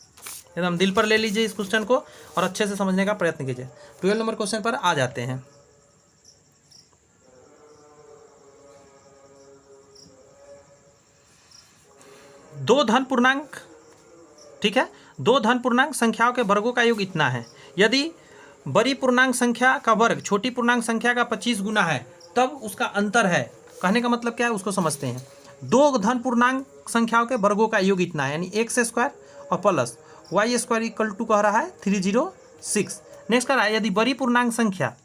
एकदम दिल पर ले लीजिए इस क्वेश्चन को और अच्छे से समझने का प्रयत्न कीजिए। 12 नंबर क्वेश्चन पर आ जाते हैं। दो धन पूर्णांक, ठीक है, 2 धन पूर्णांक संख्याओं के वर्गों का योग इतना है। यदि बड़ी पूर्णांक संख्या का वर्ग छोटी पूर्णांक संख्या का 25 गुना है तब उसका अंतर है। कहने का मतलब क्या है उसको समझते हैं। 2 धन पूर्णांक संख्याओं के वर्गों का योग इतना है, यानी x² और प्लस y² इक्वल टू कह रहा है 306। नेक्स्ट कह रहा है यदि बड़ी पूर्णांक संख्या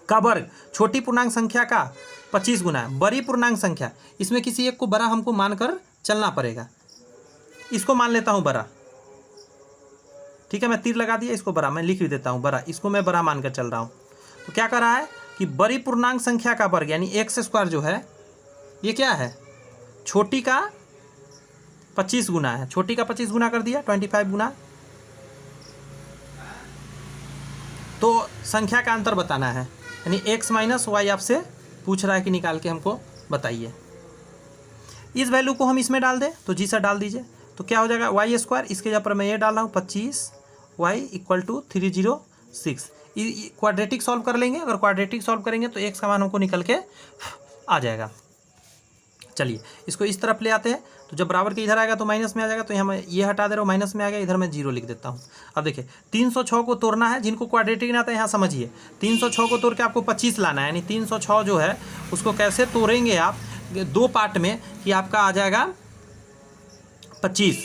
का वर्ग छोटी पूर्णांक संख्या का 25 गुना है। बड़ी पूर्णांक संख्या, इसमें किसी एक को बड़ा हमको मानकर चलना पड़ेगा। इसको मान लेता हूँ बड़ा, ठीक है, मैं तीर लगा दिया, इसको बड़ा मैं लिख भी देता हूँ बड़ा, इसको मैं बड़ा मानकर चल रहा हूँ। तो क्या कर रहा है कि बड़ी पूर्णांक संख्या का वर्ग यानी x² जो है ये क्या है, छोटी का 25 गुना है। छोटी का 25 गुना कर दिया, 25 गुना, तो संख्या का अंतर बताना है, यानी x - y आपसे पूछ रहा है कि निकाल के हमको बताइए। इस वैल्यू को हम इसमें डाल दें तो जी सर डाल दीजिए, तो क्या हो जाएगा y², इसके जगह पर मैं ये डाल रहा हूँ 25y = 306। क्वाड्रेटिक सॉल्व कर लेंगे, अगर क्वाड्रेटिक सॉल्व करेंगे तो x का मान हमको निकल के आ जाएगा। चलिए इसको इस तरफ ले आते हैं, तो जब बराबर के इधर आएगा तो माइनस में आ जाएगा, तो यहाँ मैं ये हटा दे रहा हूँ, माइनस में आ गया, इधर मैं 0 लिख देता हूँ। अब देखिए 306 को तोड़ना है, जिनको क्वाड्रेटिक नहीं आता है यहाँ समझिए, 306 को तोड़ के आपको 25 लाना है, यानी 306 जो है उसको कैसे तोड़ेंगे आप 2 पार्ट में कि आपका आ जाएगा 25।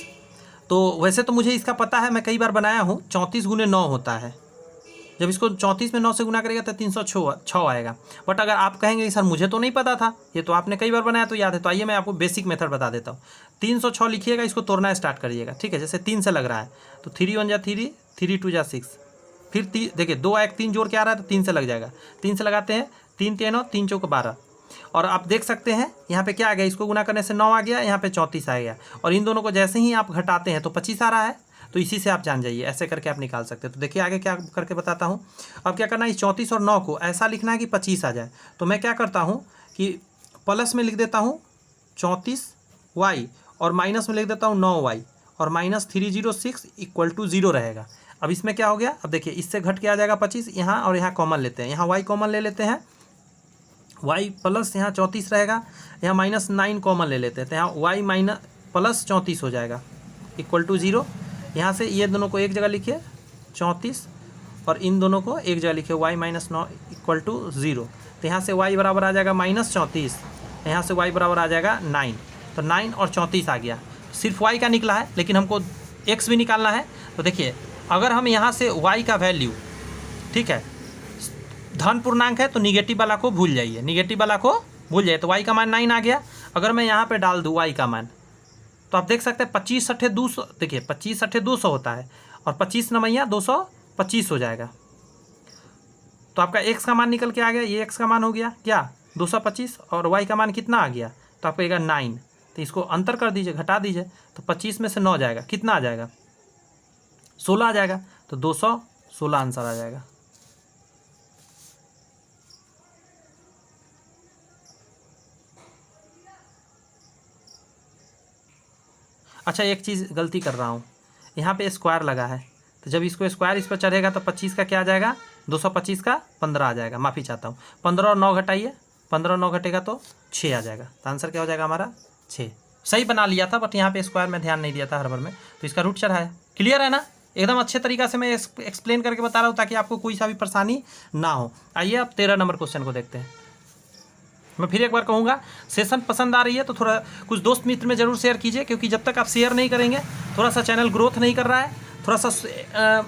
तो वैसे तो मुझे इसका पता है, मैं कई बार बनाया हूँ, 34 × 9 होता है। जब इसको 34 में 9 से गुना करेगा तो 306 आएगा। बट अगर आप कहेंगे कि सर मुझे तो नहीं पता था, ये तो आपने कई बार बनाया तो याद है, तो आइए मैं आपको बेसिक मेथड बता देता हूँ। 306 लिखिएगा, इसको तोड़ना स्टार्ट करिएगा, ठीक है। जैसे 3 से लग रहा है तो 3 × 1 = 3, 3 × 2 = 6, फिर देखिए 2 1 3 जोड़ के आ रहा है तो 3 से लग जाएगा, 3 से लगाते हैं, 3 3 9 3 4 12। और आप देख सकते हैं यहाँ पे क्या आ गया, इसको गुना करने से 9 आ गया, यहाँ पे 34 आ गया, और इन दोनों को जैसे ही आप घटाते हैं तो 25 आ रहा है। तो इसी से आप जान जाइए, ऐसे करके आप निकाल सकते हैं। तो देखिए आगे क्या करके बताता हूँ। अब क्या करना है, इस 34 और 9 को ऐसा लिखना है कि 25 आ जाए। तो मैं क्या करता हूँ कि प्लस में लिख देता हूँ 34y और माइनस में लिख देता हूँ 9y और -306 = 0 रहेगा। अब इसमें क्या हो गया, अब देखिए इससे घट के आ जाएगा 25, यहाँ और यहाँ कॉमन लेते हैं, यहाँ y कॉमन ले लेते हैं, y प्लस यहाँ 34 रहेगा, यहाँ -9 कॉमन ले लेते हैं, तो यहाँ y प्लस 34 हो जाएगा = 0। यहाँ से ये दोनों को एक जगह लिखिए 34 और इन दोनों को एक जगह लिखिए y - 9 = 0। तो यहाँ से y बराबर आ जाएगा -34, यहाँ से y बराबर आ जाएगा 9, तो 9 और 34 आ गया। सिर्फ y का निकला है, लेकिन हमको x भी निकालना है। तो देखिए अगर हम यहाँ से y का वैल्यू, ठीक है, धन पूर्णांक है तो निगेटिव वाला को भूल जाइए, निगेटिव वाला को भूल जाइए, तो y का मान 9 आ गया। अगर मैं यहाँ पे डाल दूँ y का मान, तो आप देख सकते हैं 25 × 6 = 200, देखिए 25 × 6 = 200 होता है, और 25 9 225 हो जाएगा। तो आपका x का मान निकल के आ गया, ये x का मान हो गया क्या 225 और y का मान कितना आ गया, तो आपको आएगा 9। तो इसको अंतर कर दीजिए, घटा दीजिए, तो 25 में से 9 जाएगा, कितना आ जाएगा 16 आ जाएगा, तो 216 आंसर आ जाएगा। अच्छा, एक चीज़ गलती कर रहा हूँ, यहाँ पे स्क्वायर लगा है, तो जब इसको स्क्वायर इस पर चढ़ेगा तो 25 का क्या आ जाएगा 225 का 15 आ जाएगा, माफ़ी चाहता हूँ। 15 और 9 घटाइए, 15 और 9 घटेगा तो 6 आ जाएगा, तो आंसर क्या हो जाएगा हमारा 6। सही बना लिया था, बट यहाँ पे स्क्वायर में ध्यान नहीं दिया था हर बार में, तो इसका रूट चढ़ाया। क्लियर है ना, एकदम अच्छे तरीक़ा से मैं एक्सप्लेन करके बता रहा हूँ ताकि आपको कोई सा भी परेशानी ना हो। आइए अब 13 नंबर क्वेश्चन को देखते हैं। मैं फिर एक बार कहूँगा, सेशन पसंद आ रही है तो थोड़ा कुछ दोस्त मित्र में ज़रूर शेयर कीजिए, क्योंकि जब तक आप शेयर नहीं करेंगे थोड़ा सा चैनल ग्रोथ नहीं कर रहा है, थोड़ा सा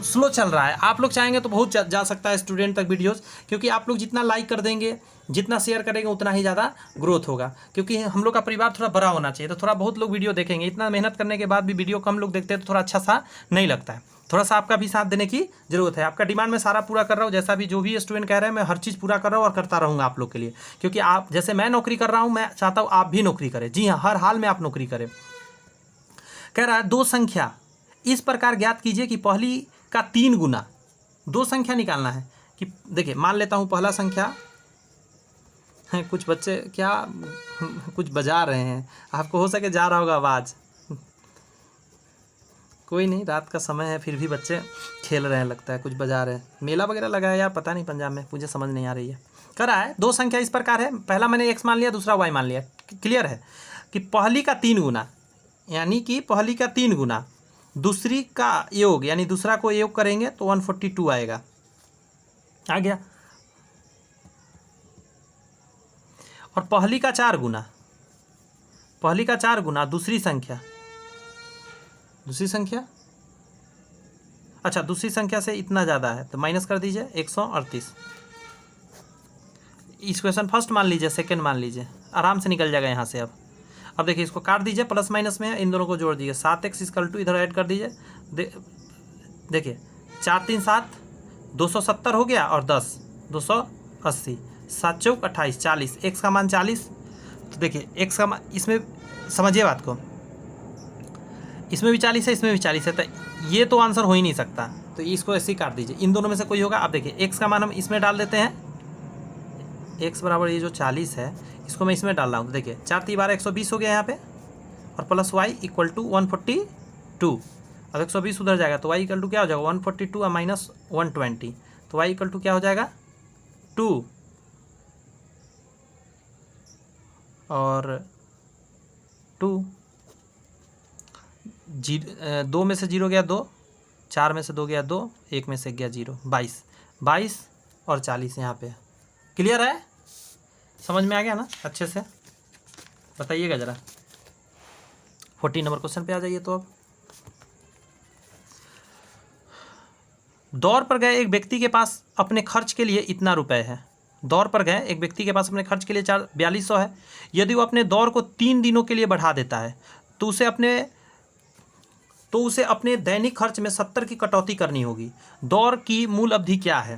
स्लो चल रहा है। आप लोग चाहेंगे तो बहुत जा सकता है स्टूडेंट तक वीडियोस, क्योंकि आप लोग जितना लाइक कर देंगे, जितना शेयर करेंगे, उतना ही ज़्यादा ग्रोथ होगा। क्योंकि हम लोग का परिवार थोड़ा बड़ा होना चाहिए, तो थोड़ा बहुत लोग वीडियो देखेंगे। इतना मेहनत करने के बाद भी वीडियो कम लोग देखते हैं तो थोड़ा अच्छा सा नहीं लगता है। थोड़ा सा आपका भी साथ देने की ज़रूरत है। आपका डिमांड मैं सारा पूरा कर रहा हूँ, जैसा भी जो भी स्टूडेंट कह रहे हैं मैं हर चीज़ पूरा कर रहा हूँ और करता रहूँगा आप लोग के लिए, क्योंकि आप जैसे मैं नौकरी कर रहा हूँ, मैं चाहता हूँ आप भी नौकरी करें। जी हाँ, हर हाल में आप नौकरी करें। कह रहा है दो संख्या इस प्रकार ज्ञात कीजिए कि पहली का 3 गुना। दो संख्या निकालना है कि देखिए, मान लेता हूँ पहला संख्या है, कुछ बच्चे क्या कुछ बजा रहे हैं, आपको हो सके जा रहा होगा आवाज़, कोई नहीं, रात का समय है फिर भी बच्चे खेल रहे हैं, लगता है कुछ बजा रहे हैं। मेला वगैरह लगा है यार, पता नहीं पंजाब में, मुझे समझ नहीं आ रही है। कह रहा है दो संख्या इस प्रकार है, पहला मैंने x मान लिया, दूसरा y मान लिया। क्लियर है कि पहली का 3 गुना, यानी कि पहली का 3 गुना दूसरी का योग, यानी दूसरा को योग करेंगे तो 142 आएगा, आ गया। और पहली का 4 गुना, पहली का 4 गुना दूसरी संख्या, अच्छा दूसरी संख्या से इतना ज़्यादा है तो माइनस कर दीजिए 138। इस क्वेश्चन फर्स्ट मान लीजिए, सेकंड मान लीजिए, आराम से निकल जाएगा यहाँ से। अब देखिए, इसको काट दीजिए, प्लस माइनस में इन दोनों को जोड़ दीजिए, 7x = इधर ऐड कर दीजिए। देखिए 4 3 7 270 हो गया, और 10 280, 7 चौक 28 40, x का मान 40। तो देखिए x का मान, इसमें समझिए बात को, इसमें भी 40 है, इसमें भी 40 है, तो ये तो आंसर हो ही नहीं सकता, तो इसको ऐसे ही काट दीजिए, इन दोनों में से कोई होगा। अब देखिए x का मान हम इसमें डाल देते हैं, x बराबर ये जो 40 है इसको मैं इसमें डाल रहा हूँ। तो देखिए 4 3 12 120 हो गया यहाँ पे, और प्लस y = 142। अब 120 उधर जाएगा तो y = क्या हो जाएगा 142 और माइनस 120, तो y = क्या हो जाएगा 2, और 2 2 में से 0 गया 2, 4 में से 2 गया 2, 1 में से गया 0, 22 और 40 यहाँ पे। क्लियर है, समझ में आ गया ना अच्छे से, बताइएगा ज़रा। 14 नंबर क्वेश्चन पे आ जाइए। तो अब दौर पर गए एक व्यक्ति के पास अपने खर्च के लिए इतना रुपए है। दौर पर गए एक व्यक्ति के पास अपने खर्च के लिए 4200 है। यदि वो अपने दौर को 3 दिनों के लिए बढ़ा देता है तो उसे अपने दैनिक खर्च में 70 की कटौती करनी होगी। दौर की मूल अवधि क्या है।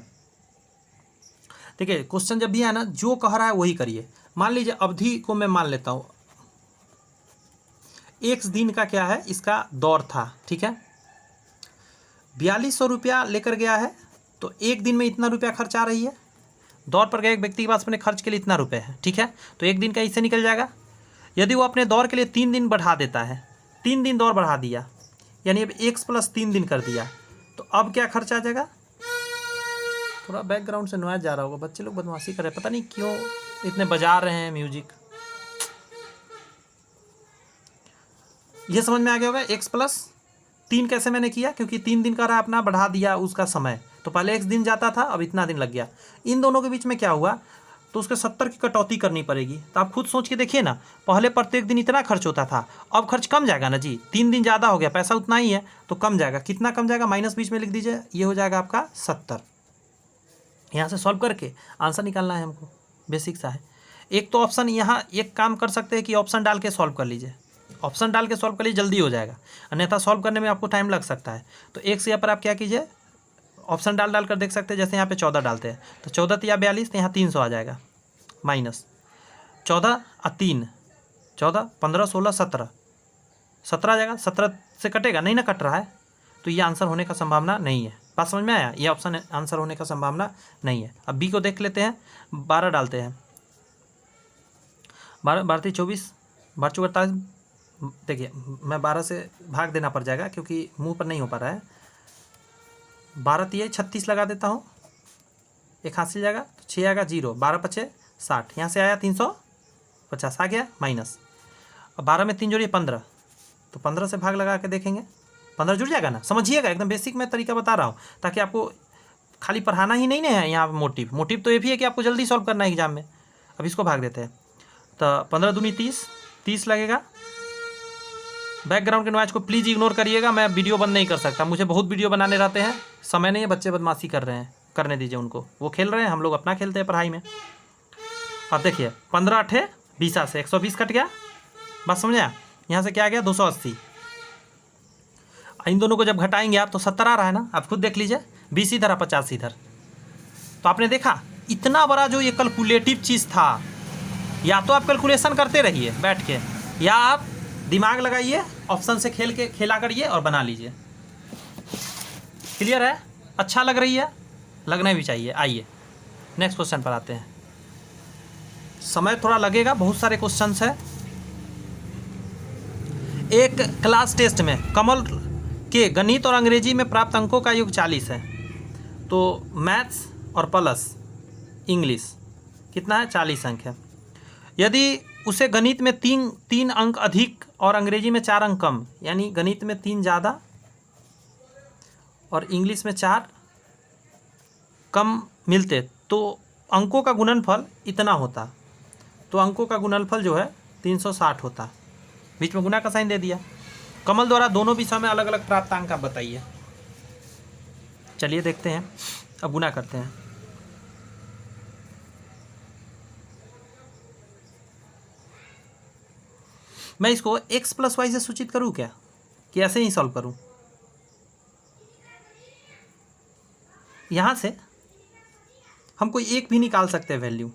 देखिए क्वेश्चन जब भी है ना, जो कह रहा है वही करिए। मान लीजिए अवधि को मैं मान लेता हूँ, एक दिन का क्या है इसका दौर था, ठीक है, 4200 रुपया लेकर गया है, तो एक दिन में इतना रुपया खर्च आ रही है। दौर पर गए एक व्यक्ति के पास अपने खर्च के लिए इतना रुपये है, ठीक है, तो एक दिन का इससे निकल जाएगा। यदि वो अपने दौर के लिए 3 दिन बढ़ा देता है, 3 दिन दौर बढ़ा दिया, यानी अब x + 3 दिन कर दिया, तो अब क्या खर्च आ जाएगा। थोड़ा बैकग्राउंड से नॉइज जा रहा होगा, बच्चे लोग बदमाशी कर रहे हैं, पता नहीं क्यों इतने बजा रहे हैं म्यूजिक। ये समझ में आ गया होगा। x + 3 कैसे मैंने किया, क्योंकि 3 दिन का रहा अपना, बढ़ा दिया उसका समय, तो पहले x दिन जाता था, अब इतना दिन लग गया। इन दोनों के बीच में क्या हुआ, तो उसके 70 की कटौती करनी पड़ेगी। तो आप खुद सोच के देखिए ना, पहले प्रत्येक दिन इतना खर्च होता था, अब खर्च कम जाएगा ना जी, 3 दिन ज़्यादा हो गया, पैसा उतना ही है तो कम जाएगा। कितना कम जाएगा, माइनस बीच में लिख दीजिए, ये हो जाएगा आपका 70। यहाँ से सॉल्व करके आंसर निकालना है हमको, बेसिक सा है। एक तो ऑप्शन यहाँ एक काम कर सकते हैं कि ऑप्शन डाल के सॉल्व कर लीजिए, ऑप्शन डाल के सॉल्व कर लीजिए, जल्दी हो जाएगा, अन्यथा सॉल्व करने में आपको टाइम लग सकता है। तो एक से यहाँ पर आप क्या कीजिए, ऑप्शन डाल डाल कर देख सकते हैं। जैसे यहाँ पे 14 डालते हैं तो 14 तिया 42, तो यहाँ 300 आ जाएगा माइनस 14 और 3 14 15 16 17 17 आ जाएगा। 17 से कटेगा नहीं ना, कट रहा है, तो ये आंसर होने का संभावना नहीं है। बात समझ में आया? ये ऑप्शन आंसर होने का संभावना नहीं है। अब बी को देख लेते हैं। 12 डालते हैं, 12 12 24 12 चौक 48। देखिए मैं 12 से भाग देना पड़ जाएगा क्योंकि मुंह पर नहीं हो पा रहा है। 12 तिया 36 लगा देता हूँ, एक हासिल जाएगा तो 6 आएगा 0, 12 पचे 60, यहाँ से आया 350 आ गया माइनस। अब 12 में 3 जोड़िए 15, तो 15 से भाग लगा के देखेंगे 15 जुड़ जाएगा ना। समझिएगा, एकदम बेसिक मैं तरीका बता रहा हूँ ताकि आपको खाली पढ़ाना ही नहीं है यहाँ मोटिव तो ये भी है कि आपको जल्दी सॉल्व करना है एग्जाम में। अब इसको भाग देते हैं तो 15 दूनी 30 लगेगा। बैकग्राउंड के नॉइज को प्लीज़ इग्नोर करिएगा, मैं वीडियो बंद नहीं कर सकता, मुझे बहुत वीडियो बनाने रहते हैं, समय नहीं है। बच्चे बदमाशी कर रहे हैं, करने दीजिए उनको, वो खेल रहे हैं, हम लोग अपना खेलते हैं पढ़ाई में। अब देखिए 15 8 20 से 120 कट गया। बस समझे? यहाँ से क्या आ गया 280। इन दोनों को जब घटाएंगे आप तो 70 आ रहा है ना, आप खुद देख लीजिए। 20 इधर और 50 इधर, तो आपने देखा इतना बड़ा जो ये कैलकुलेटिव चीज़ था। या तो आप कैलकुलेशन करते रहिए बैठ के, या आप दिमाग लगाइए, ऑप्शन से खेला करिए और बना लीजिए। क्लियर है? अच्छा लग रही है? लगना भी चाहिए। आइए नेक्स्ट क्वेश्चन पर आते हैं। समय थोड़ा लगेगा, बहुत सारे क्वेश्चंस हैं। एक क्लास टेस्ट में कमल के गणित और अंग्रेजी में प्राप्त अंकों का योग 40 है, तो मैथ्स और प्लस इंग्लिश कितना है? 40 अंक है। यदि उसे गणित में 3 अंक अधिक और अंग्रेजी में 4 अंक कम, यानी गणित में 3 ज़्यादा और इंग्लिश में 4 कम मिलते, तो अंकों का गुणनफल इतना होता। तो अंकों का गुणनफल जो है 360 होता। बीच में गुना का साइन दे दिया। कमल द्वारा दोनों विषयों में अलग अलग प्राप्तांक आप बताइए। चलिए देखते हैं, अब गुना करते हैं। मैं इसको x + y से सूचित करूं क्या, कि ऐसे ही सॉल्व करूं? यहाँ से हम कोई एक भी निकाल सकते हैं वैल्यू।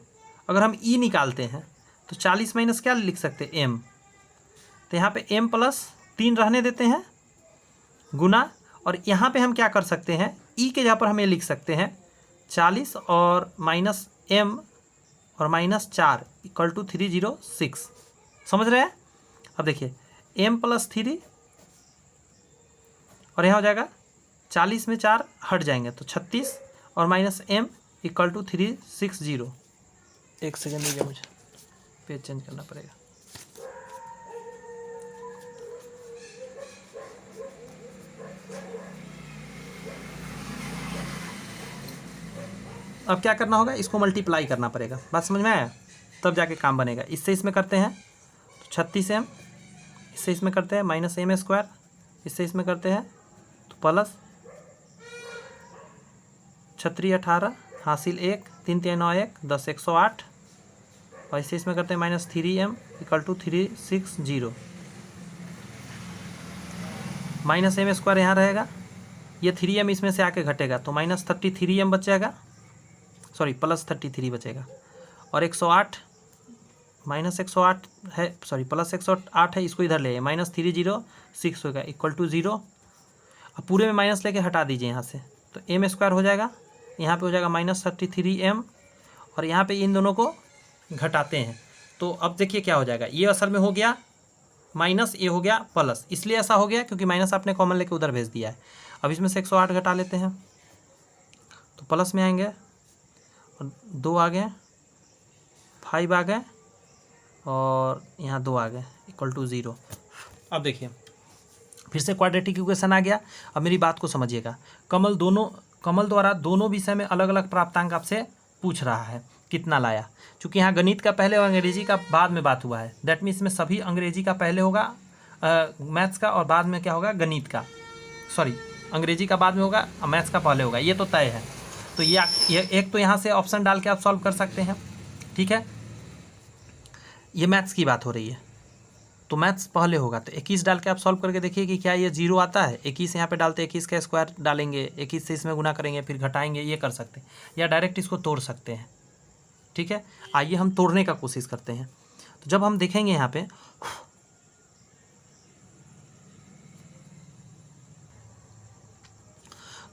अगर हम e निकालते हैं तो 40 माइनस क्या लिख सकते हैं? m। तो यहाँ पे m + 3 रहने देते हैं गुना, और यहाँ पे हम क्या कर सकते हैं, e के जगह पर हम ये लिख सकते हैं 40 और माइनस m और माइनस 4 = 306। समझ रहे हैं? अब देखिए m + 3 और यहाँ हो जाएगा 40 में 4 हट जाएंगे तो 36 और माइनस m = 360। एक सेकेंड दीजिए, मुझे पेज चेंज करना पड़ेगा। अब क्या करना होगा, इसको मल्टीप्लाई करना पड़ेगा। बात समझ में आया? तब जाके काम बनेगा। इससे इसमें करते हैं तो 36m, इससे इसमें करते हैं -m², इससे इसमें करते हैं तो प्लस 36 18 हासिल 1 3 3 9 1 10 108, और इससे इसमें करते हैं -3m = 360। -m² यहाँ रहेगा, ये 3m इसमें से आके घटेगा तो -33m बच जाएगा, सॉरी +33 बचेगा। और 108 -108 है, सॉरी +108 है, इसको इधर ले आइए, -306 होगा = 0। अब पूरे में माइनस लेके हटा दीजिए यहाँ से, तो m² हो जाएगा, यहाँ पे हो जाएगा -33m, और यहाँ पे इन दोनों को घटाते हैं तो अब देखिए क्या हो जाएगा। ये असल में हो गया माइनस, ये हो गया प्लस, इसलिए ऐसा हो गया क्योंकि माइनस आपने कॉमन लेके उधर भेज दिया है। अब इसमें से 108 घटा लेते हैं तो प्लस में आएंगे, और 2 आ गए, 5 आ गए, और यहाँ 2 आ गए = 0। अब देखिए फिर से क्वाड्रेटिक इक्वेशन आ गया। अब मेरी बात को समझिएगा, कमल द्वारा दोनों विषय में अलग अलग प्राप्तांक आपसे पूछ रहा है कितना लाया। चूँकि यहाँ गणित का पहले और अंग्रेजी का बाद में बात हुआ है, दैट मीन्स में सभी अंग्रेजी का पहले होगा मैथ्स का, और बाद में क्या होगा गणित का, सॉरी अंग्रेजी का बाद में होगा और मैथ्स का पहले होगा, ये तो तय है। तो ये एक तो यहाँ से ऑप्शन डाल के आप सॉल्व कर सकते हैं, ठीक है। ये मैथ्स की बात हो रही है, तो मैथ्स पहले होगा। तो 21 डाल के आप सॉल्व करके देखिए कि क्या ये 0 आता है। 21 यहाँ पे डालते, 21 का स्क्वायर डालेंगे, 21 से इसमें गुना करेंगे, फिर घटाएंगे, ये कर सकते हैं, या डायरेक्ट इसको तोड़ सकते हैं। ठीक है, आइए हम तोड़ने का कोशिश करते हैं। तो जब हम देखेंगे यहाँ पे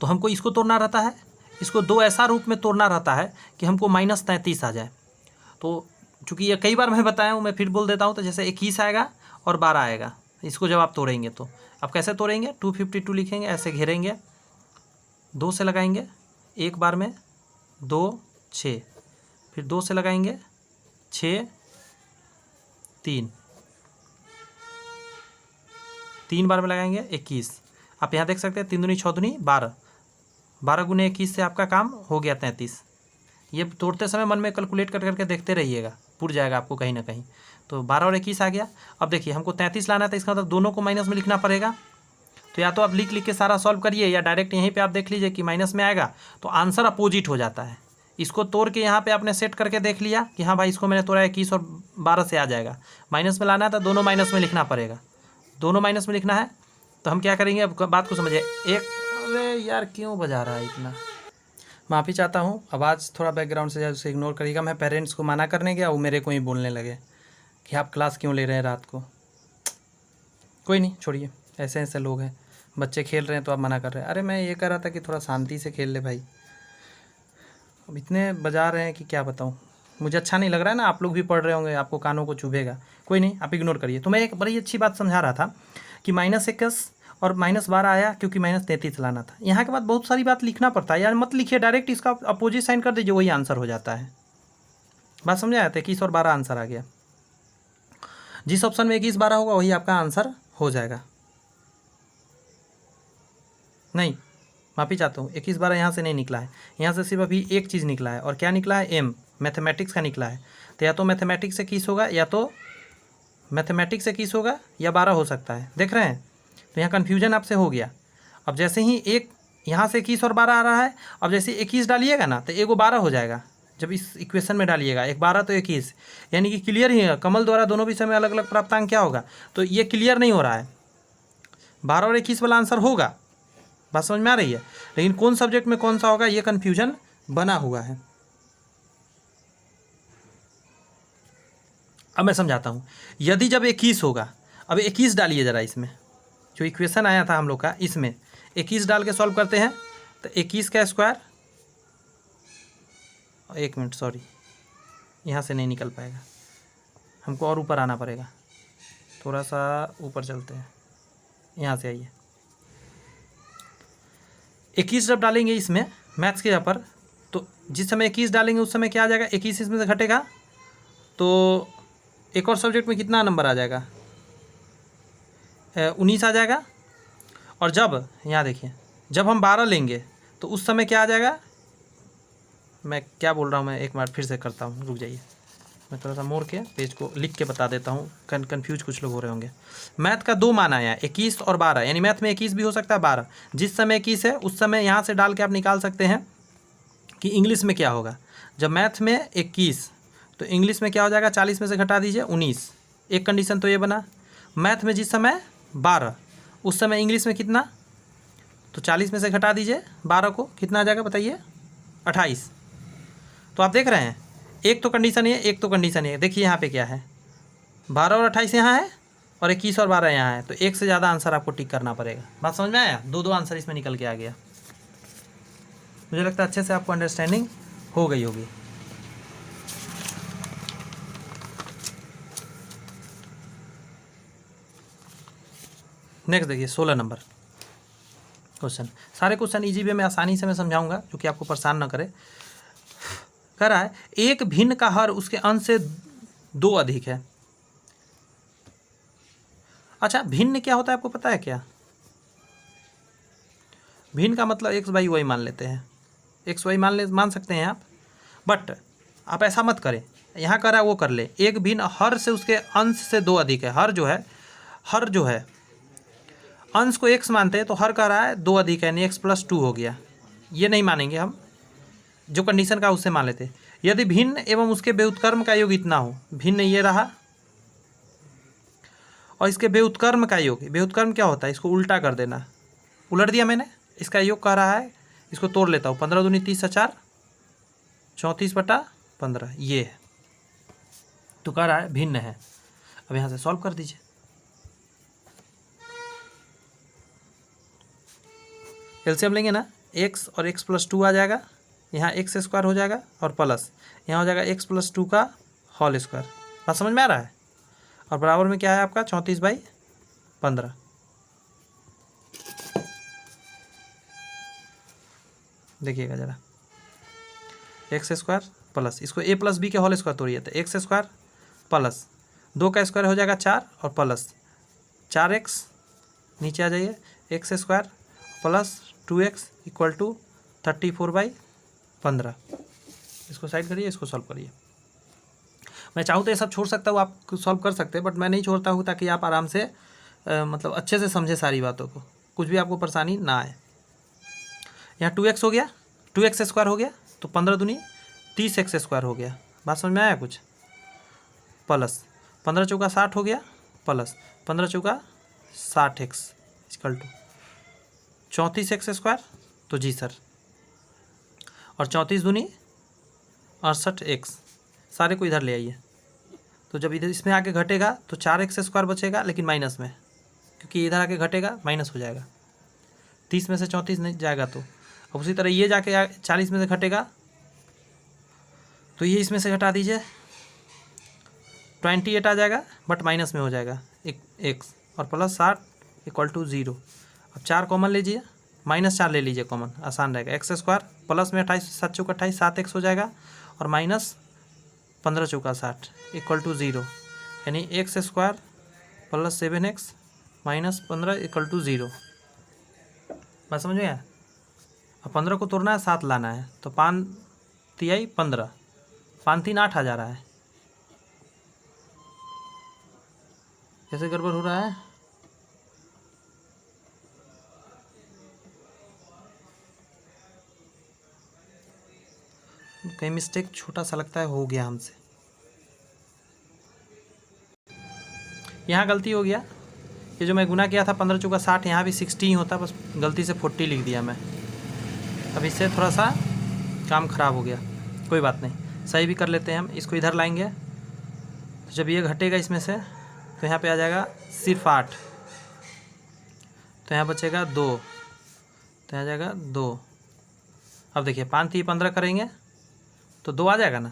तो हमको इसको तोड़ना रहता है, इसको दो ऐसा रूप में तोड़ना रहता है कि हमको -33 आ जाए। तो चूँकि ये कई बार मैं बताया हूँ, मैं फिर बोल देता हूँ। तो जैसे 21 आएगा और 12 आएगा, इसको जब आप तोड़ेंगे तो आप कैसे तोड़ेंगे, 252 लिखेंगे, ऐसे घेरेंगे, 2 से लगाएंगे, एक बार में 2 6, फिर 2 से लगाएंगे 6 3, 3 बार में लगाएंगे 21। आप यहाँ देख सकते हैं 3 दूनी 6 दूनी 12, 12 गुने 21 से आपका काम हो गया 33। ये तोड़ते समय मन में कैलकुलेट कर करके देखते रहिएगा, पुर जाएगा आपको कहीं ना कहीं। तो 12 और 21 आ गया। अब देखिए हमको 33 लाना था, इसका मतलब दोनों को माइनस में लिखना पड़ेगा। तो या तो आप लिख के सारा सॉल्व करिए, या डायरेक्ट यहीं पे आप देख लीजिए कि माइनस में आएगा तो आंसर अपोजिट हो जाता है। इसको तोड़ के यहाँ पे आपने सेट करके देख लिया कि हाँ भाई इसको मैंने तोड़ा 21 और 12 से आ जाएगा। माइनस में लाना है तो दोनों माइनस में लिखना पड़ेगा, दोनों माइनस में लिखना है। तो हम क्या करेंगे, अब बात को समझिए। अरे यार क्यों बजा रहा है इतना, माफ़ी चाहता हूँ, आवाज़ थोड़ा बैकग्राउंड से उसे इग्नोर करिएगा। मैं पेरेंट्स को मना करने गया, वो मेरे को ही बोलने लगे कि आप क्लास क्यों ले रहे हैं रात को। कोई नहीं, छोड़िए, ऐसे ऐसे लोग हैं, बच्चे खेल रहे हैं तो आप मना कर रहे हैं। अरे मैं ये कह रहा था कि थोड़ा शांति से खेल ले भाई, अब इतने बजा रहे हैं कि क्या बताऊँ। मुझे अच्छा नहीं लग रहा है ना, आप लोग भी पढ़ रहे होंगे, आपको कानों को चुभेगा। कोई नहीं, आप इग्नोर करिए। तो मैं एक बड़ी अच्छी बात समझा रहा था कि -21 और -12 आया क्योंकि -33 लाना था। यहाँ के बाद बहुत सारी बात लिखना पड़ता है, यार मत लिखिए, डायरेक्ट इसका अपोजिट साइन कर दीजिए, वही आंसर हो जाता है। बात समझ आया था, 21 और 12 आंसर आ गया। जिस ऑप्शन में 21 12 होगा वही आपका आंसर हो जाएगा। नहीं, माफ़ी चाहता हूँ, 21 12 यहाँ से नहीं निकला है, यहाँ से सिर्फ अभी एक चीज़ निकला है। और क्या निकला है, एम, मैथमेटिक्स का निकला है। तो या तो मैथमेटिक्स से 21 होगा, या तो मैथमेटिक्स से 21 होगा, या 12 हो सकता है। देख रहे हैं, तो यहाँ कन्फ्यूजन आपसे हो गया। अब जैसे ही एक यहाँ से 21 और 12 आ रहा है, अब जैसे 21 डालिएगा ना तो एगो 12 हो जाएगा। जब इस इक्वेशन में डालिएगा, एक 12 तो 21, यानी कि क्लियर ही है। कमल द्वारा दोनों विषय में अलग अलग प्राप्तांक क्या होगा, तो ये क्लियर नहीं हो रहा है। 12 और 21 वाला आंसर होगा, बात समझ में आ रही है, लेकिन कौन सब्जेक्ट में कौन सा होगा ये कन्फ्यूजन बना हुआ है। अब मैं समझाता हूँ। यदि जब 21 होगा, अब 21 डालिए ज़रा, इसमें जो इक्वेशन आया था हम लोग का, इसमें 21 डाल के सॉल्व करते हैं। तो 21 का स्क्वायर, एक मिनट सॉरी, यहाँ से नहीं निकल पाएगा, हमको और ऊपर आना पड़ेगा। थोड़ा सा ऊपर चलते हैं, यहाँ से आइए। 21 जब डालेंगे इसमें मैथ्स के यहाँ पर, तो जिस समय 21 डालेंगे उस समय क्या आ जाएगा, 21 इसमें से घटेगा तो एक और सब्जेक्ट में कितना नंबर आ जाएगा, 19 आ जाएगा। और जब यहाँ देखिए, जब हम 12 लेंगे तो उस समय क्या आ जाएगा, मैं क्या बोल रहा हूँ, मैं एक बार फिर से करता हूँ, रुक जाइए, मैं थोड़ा सा मोड़ के पेज को लिख के बता देता हूँ, कन्फ्यूज कुछ लोग हो रहे होंगे। मैथ का दो मान आया, 21 और 12, यानी मैथ में 21 भी हो सकता है 12। जिस समय 21 है उस समय यहाँ से डाल के आप निकाल सकते हैं कि इंग्लिश में क्या होगा। जब मैथ में 21 तो इंग्लिश में क्या हो जाएगा, 40 में से घटा दीजिए 19। एक कंडीशन तो ये बना। मैथ में जिस समय 12 उस समय इंग्लिश में कितना, तो 40 में से घटा दीजिए 12 को, कितना आ जाएगा बताइए, 28। तो आप देख रहे हैं, एक तो कंडीशन है, एक तो कंडीशन है। देखिए यहाँ पे क्या है, 12 और 28 यहाँ है और 21 और 12 यहाँ है, तो एक से ज़्यादा आंसर आपको टिक करना पड़ेगा। बात समझ में आया, दो आंसर इसमें निकल के आ गया। मुझे लगता है अच्छे से आपको अंडरस्टैंडिंग हो गई होगी। नेक्स्ट देखिए 16 नंबर क्वेश्चन। सारे क्वेश्चन इजी वे में आसानी से मैं समझाऊंगा, जो कि आपको परेशान न करे। कह रहा है एक भिन्न का हर उसके अंश से 2 अधिक है। अच्छा, भिन्न क्या होता है आपको पता है क्या? भिन्न का मतलब एक्स वाई वाई मान लेते हैं, एक्स वाई मान सकते हैं आप, बट आप ऐसा मत करें। यहाँ कह रहा है वो कर ले, एक भिन्न हर से उसके अंश से 2 अधिक है। हर जो है अंश को x मानते हैं, तो हर कह रहा है 2 अधिक है, यानी x+2 हो गया। ये नहीं मानेंगे हम, जो कंडीशन का उससे मान लेते हैं। यदि भिन्न एवं उसके व्युत्क्रम का योग इतना हो, भिन्न ये रहा और इसके व्युत्क्रम का योग। व्युत्क्रम क्या होता है, इसको उल्टा कर देना, उलट दिया मैंने, इसका योग कह रहा है, इसको तोड़ लेता हूँ, 15 दूनी 30 4, 34/15 ये है, तो कह रहा है भिन्न है। अब यहाँ से सॉल्व कर दीजिए। एलसीएम लेंगे ना, x और x + 2 आ जाएगा, यहाँ x² हो जाएगा और प्लस यहाँ हो जाएगा x + 2 का होल स्क्वायर। बात समझ में आ रहा है। और बराबर में क्या है आपका 34/15। देखिएगा ज़रा, x² प्लस इसको a + b के होल स्क्वायर तोड़िए तो x² प्लस 2 का स्क्वायर हो जाएगा 4 और प्लस 4x, नीचे आ जाइए, x² प्लस 2x = 34/15। इसको साइड करिए, इसको सॉल्व करिए। मैं चाहूँ तो ये सब छोड़ सकता हूँ, आप सॉल्व कर सकते हैं, बट मैं नहीं छोड़ता हूँ ताकि आप आराम से मतलब अच्छे से समझे सारी बातों को, कुछ भी आपको परेशानी ना आए। यहाँ 2x हो गया, 2x² हो गया, तो 15 दूनी 30x² हो गया। बात समझ में आया कुछ। प्लस 15 चौका 60 हो गया, प्लस 15 चौका 60x = 34x², तो जी सर, और 34 दूनी 68x, सारे को इधर ले आइए। तो जब इधर इसमें आके घटेगा तो 4x² बचेगा, लेकिन माइनस में, क्योंकि इधर आके घटेगा माइनस हो जाएगा, 30 में से 34 नहीं जाएगा। तो अब उसी तरह ये जाके 40 में से घटेगा, तो ये इसमें से घटा दीजिए, 28 आ जाएगा, बट माइनस में हो जाएगा एक x, और प्लस 60 = 0। अब 4 कॉमन लीजिए, -4 ले लीजिए कॉमन, आसान रहेगा। x² प्लस में 28 7 चौका 28 7x हो जाएगा, और माइनस 15 चौका 60 = 0, यानी x² प्लस 7x माइनस 15 = 0। बात समझ में आया। अब 15 को तोड़ना है, 7 लाना है, तो 5 तिहाई 15, 5 3 8 आ जा रहा है। कैसे गड़बड़ हो रहा है। कहीं मिस्टेक छोटा सा लगता है हो गया हमसे, यहाँ गलती हो गया। ये जो मैं गुना किया था 15 चौका 60, यहाँ भी 60 ही होता, बस गलती से 40 लिख दिया मैं। अब इससे थोड़ा सा काम ख़राब हो गया, कोई बात नहीं, सही भी कर लेते हैं हम। इसको इधर लाएंगे, तो जब ये घटेगा इसमें से, तो यहाँ पे आ जाएगा सिर्फ 8, तो यहाँ बचेगा 2, तो यहाँ आ जाएगा 2। अब देखिए 5 3 15 करेंगे तो 2 आ जाएगा ना।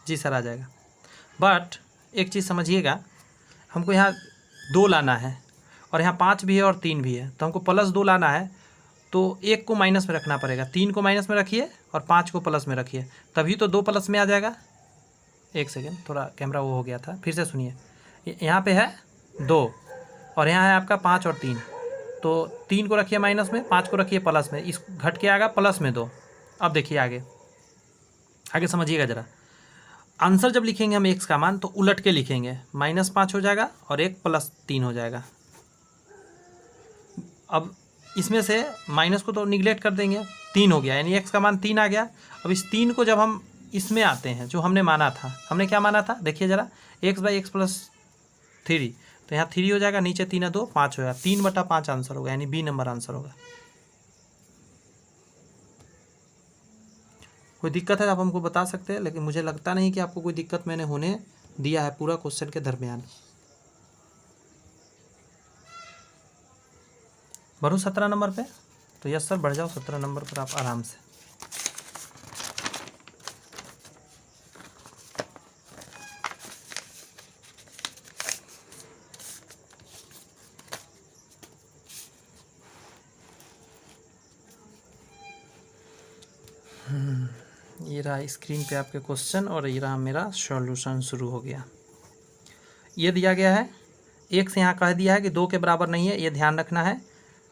जी सर आ जाएगा, बट एक चीज़ समझिएगा, हमको यहाँ 2 लाना है, और यहाँ 5 भी है और 3 भी है, तो हमको +2 लाना है, तो 1 को माइनस में रखना पड़ेगा। 3 को माइनस में रखिए और 5 को प्लस में रखिए, तभी तो 2 प्लस में आ जाएगा। एक सेकेंड, थोड़ा कैमरा वो हो गया था, फिर से सुनिए। यहाँ पे है 2 और यहाँ है आपका 5 और 3, तो 3 को रखिए माइनस में, 5 को रखिए प्लस में, इस घट के आएगा प्लस में 2। अब देखिए आगे आगे समझिएगा ज़रा। आंसर जब लिखेंगे हम x का मान, तो उलट के लिखेंगे, -5 हो जाएगा और 1 + 3 हो जाएगा। अब इसमें से माइनस को तो निगलेक्ट कर देंगे, 3 हो गया, यानी x का मान 3 आ गया। अब इस 3 को जब हम इसमें आते हैं, जो हमने माना था, हमने क्या माना था देखिए ज़रा, x/x + 3, तो यहाँ 3 हो जाएगा, नीचे 3 है 2 5 हो जाएगा, 3/5 आंसर होगा, यानी बी नंबर आंसर होगा। कोई दिक्कत है आप हमको बता सकते हैं, लेकिन मुझे लगता नहीं कि आपको कोई दिक्कत मैंने होने दिया है पूरा क्वेश्चन के दरमियान। बढ़ूँ 17 नंबर पे, तो यस सर बढ़ जाओ 17 नंबर पर आप आराम से। ये रहा स्क्रीन पे आपके क्वेश्चन, और ये रहा मेरा सॉल्यूशन शुरू हो गया। ये दिया गया है, x यहाँ कह दिया है कि 2 के बराबर नहीं है, ये ध्यान रखना है।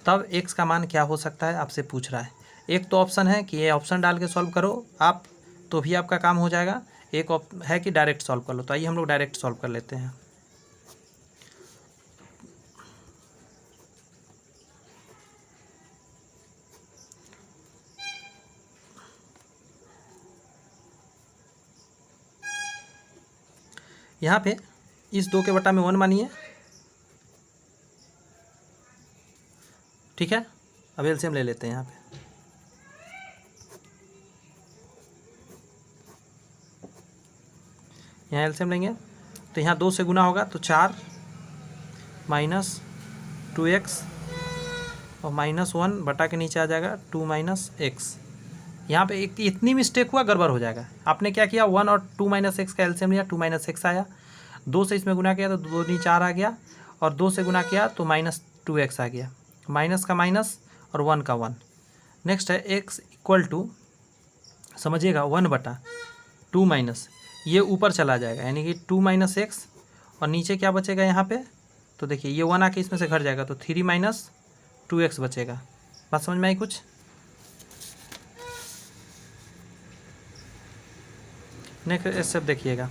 तब x का मान क्या हो सकता है आपसे पूछ रहा है। एक तो ऑप्शन है कि ये ऑप्शन डाल के सॉल्व करो आप, तो भी आपका काम हो जाएगा। एक है कि डायरेक्ट सॉल्व कर लो, तो आइए हम लोग डायरेक्ट सॉल्व कर लेते हैं। यहाँ पे इस 2 के बटा में 1 मानिए, ठीक है। अब एलसीएम ले लेते हैं यहाँ पे। यहाँ एलसीएम लेंगे तो यहाँ 2 से गुना होगा तो 4 माइनस 2x और -1 बटा के नीचे आ जाएगा 2 - x। यहाँ पे एक इतनी मिस्टेक हुआ, गड़बड़ हो जाएगा। आपने क्या किया, 1 और 2 - x का एलसीएम लिया, 2 - x आया। 2 से इसमें गुना किया तो 2 दूनी 4 आ गया, और 2 से गुना किया तो -2x आ गया। माइनस का माइनस और 1 का 1। नेक्स्ट है x इक्वल टू, समझिएगा, 1 बटा 2 माइनस, ये ऊपर चला जाएगा यानी कि 2 - x, और नीचे क्या बचेगा यहाँ पे, तो देखिए ये 1 आके इसमें से घट जाएगा तो 3 - 2x बचेगा। बात समझ में आई कुछ? नेक्स्ट स्टेप देखिएगा,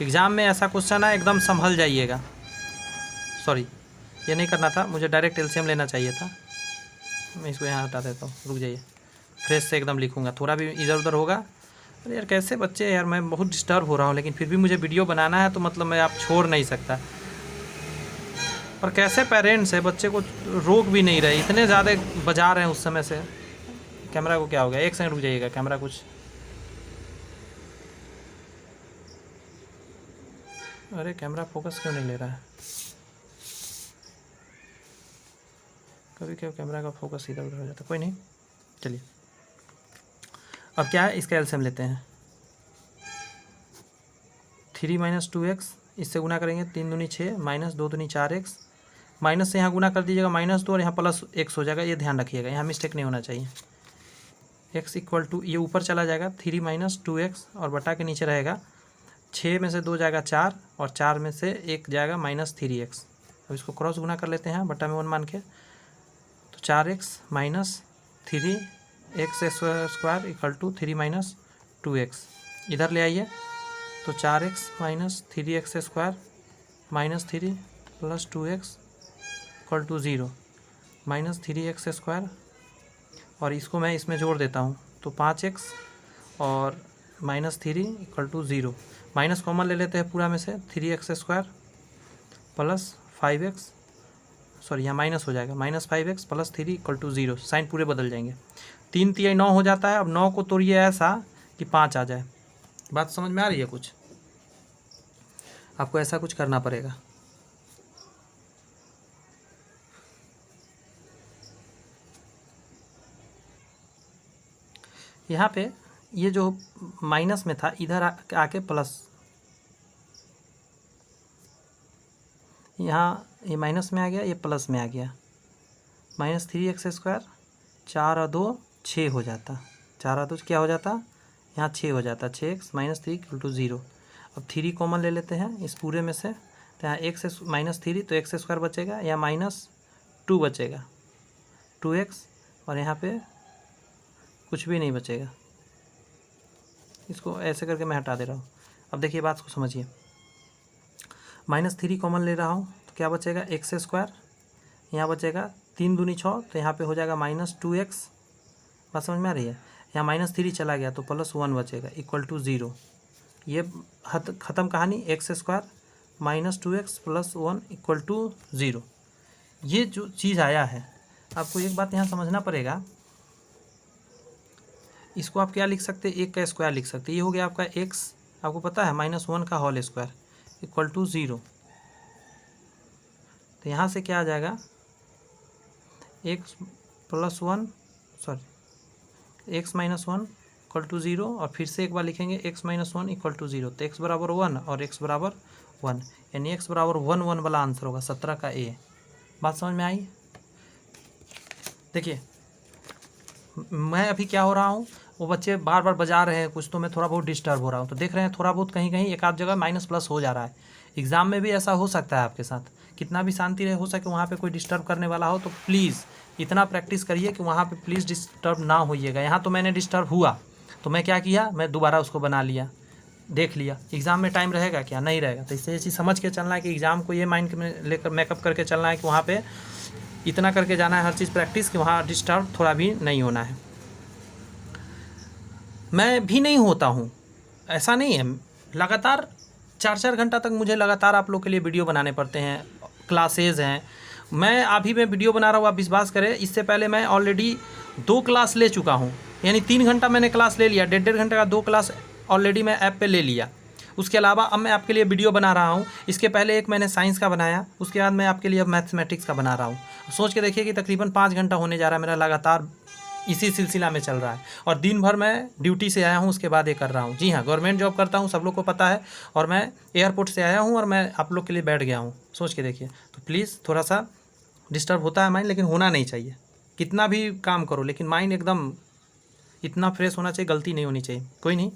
एग्ज़ाम में ऐसा क्वेश्चन है, एकदम संभल जाइएगा। सॉरी, ये नहीं करना था, मुझे डायरेक्ट एलसीएम लेना चाहिए था। मैं इसको यहाँ हटा देता हूँ, रुक जाइए, फ्रेश से एकदम लिखूँगा, थोड़ा भी इधर उधर होगा। अरे यार कैसे बच्चे, यार मैं बहुत डिस्टर्ब हो रहा हूँ, लेकिन फिर भी मुझे वीडियो बनाना है तो मतलब मैं आप छोड़ नहीं सकता। और कैसे पेरेंट्स है, बच्चे को रोक भी नहीं रहे, इतने ज़्यादा बजा रहे हैं उस समय से। कैमरा को क्या हो गया, 1 सेकंड रुक जाइएगा, कैमरा कुछ, अरे कैमरा फोकस क्यों नहीं ले रहा है? कभी कभी कैमरा का फोकस इधर उधर हो जाता है, कोई नहीं, चलिए। अब क्या है, इसका एलसीएम लेते हैं। 3 - 2x, इससे गुना करेंगे, 3 दूनी 6 माइनस 2 दूनी 4x, माइनस से यहाँ गुना कर दीजिएगा -2 और यहाँ प्लस x हो जाएगा, ये ध्यान रखिएगा, यहाँ मिस्टेक नहीं होना चाहिए। x इक्वल टू, ये ऊपर चला जाएगा 3 - 2x और बटा के नीचे रहेगा 6 में से 2 जाएगा 4 और 4 में से 1 जाएगा -3x। अब इसको क्रॉस गुना कर लेते हैं बटा में 1 मान के, तो 4x - 3x² equal to 3 - 2x। इधर ले आइए तो 4x - 3x² -3 + 2x equal to 0 -3x², और इसको मैं इसमें जोड़ देता हूँ तो 5x और -3 इक्वल टू 0। माइनस कॉमन ले लेते हैं पूरा में से, 3x² प्लस 5x, सॉरी यहाँ माइनस हो जाएगा, -5x + 3 इक्वल टू 0। साइन पूरे बदल जाएंगे, 3 × 9 हो जाता है। अब 9 को तोड़िए ऐसा कि 5 आ जाए। बात समझ में आ रही है कुछ? आपको ऐसा कुछ करना पड़ेगा। यहाँ पे ये जो माइनस में था, इधर आके प्लस, यहाँ ये माइनस में आ गया, ये प्लस में आ गया, -3x², 4 और 2 6 हो जाता, 4 और 2 क्या हो जाता, यहाँ 6 हो जाता, 6x - 3 इक्वल टू 0। अब 3 कॉमन ले लेते हैं इस पूरे में से, तो यहाँ x -3 तो x² बचेगा, या -2 बचेगा 2x, और यहाँ पे कुछ भी नहीं बचेगा। इसको ऐसे करके मैं हटा दे रहा हूँ। अब देखिए बात को समझिए, -3 कॉमन ले रहा हूँ तो क्या बचेगा, x², यहाँ बचेगा 3 दूनी 6, तो यहाँ पे हो जाएगा -2x। बात समझ में आ रही है? यहाँ -3 चला गया तो +1 बचेगा इक्वल टू 0। ये ख़त्म कहानी, x² -2x + 1 इक्वल टू 0। ये जो चीज़ आया है, आपको एक बात यहाँ समझना पड़ेगा, इसको आप क्या लिख सकते हैं, 1 का स्क्वायर लिख सकते हैं। ये हो गया आपका x, आपको पता है -1 का होल स्क्वायर इक्वल टू 0। तो यहाँ से क्या आ जाएगा, x + 1, sorry x - 1 equal to 0, और फिर से एक बार लिखेंगे x - 1 इक्वल टू 0। तो x बराबर 1 और x बराबर 1, यानी x बराबर 1 1 वाला आंसर होगा 17 का A। बात समझ में आई? देखिए मैं अभी क्या हो रहा हूँ, वो बच्चे बार बार बजा रहे हैं कुछ, तो मैं थोड़ा बहुत डिस्टर्ब हो रहा हूँ। तो देख रहे हैं थोड़ा बहुत कहीं कहीं एक आध जगह माइनस प्लस हो जा रहा है। एग्ज़ाम में भी ऐसा हो सकता है आपके साथ, कितना भी शांति रहे, हो सके वहाँ पे कोई डिस्टर्ब करने वाला हो तो प्लीज़ इतना प्रैक्टिस करिए कि वहाँ पे प्लीज़ डिस्टर्ब ना होइएगा। यहाँ तो मैंने डिस्टर्ब हुआ तो मैं क्या किया, मैं दोबारा उसको बना लिया, देख लिया। एग्ज़ाम में टाइम रहेगा क्या, नहीं रहेगा। तो इससे ये चीज़ समझ के चलना है कि एग्ज़ाम को ये माइंड में लेकर मेकअप करके चलना है कि वहाँ पे इतना करके जाना है हर चीज़ प्रैक्टिस, कि वहाँ डिस्टर्ब थोड़ा भी नहीं होना है। मैं भी नहीं होता हूँ, ऐसा नहीं है, लगातार 4-4 घंटा तक मुझे लगातार आप लोग के लिए वीडियो बनाने पड़ते हैं, क्लासेज हैं। मैं वीडियो बना रहा हूँ, आप विश्वास करें, इससे पहले मैं ऑलरेडी 2 क्लास ले चुका हूँ, यानी 3 घंटा मैंने क्लास ले लिया, 1.5 घंटे का 2 क्लास ऑलरेडी मैं ऐप पे ले लिया। उसके अलावा अब मैं आपके लिए वीडियो बना रहा हूँ। इसके पहले एक मैंने साइंस का बनाया, उसके बाद मैं आपके लिए अब मैथमेटिक्स का बना रहा हूँ। सोच के देखिए कि तकरीबन 5 घंटा होने जा रहा है मेरा, लगातार इसी सिलसिला में चल रहा है। और दिन भर मैं ड्यूटी से आया हूँ, उसके बाद ये कर रहा हूँ। जी हाँ, गवर्नमेंट जॉब करता हूँ, सब लोग को पता है। और मैं एयरपोर्ट से आया हूँ और मैं आप लोग के लिए बैठ गया हूँ। सोच के देखिए, तो प्लीज़ थोड़ा सा डिस्टर्ब होता है माइंड, लेकिन होना नहीं चाहिए। कितना भी काम करो लेकिन माइंड एकदम इतना फ्रेश होना चाहिए, गलती नहीं होनी चाहिए। कोई नहीं।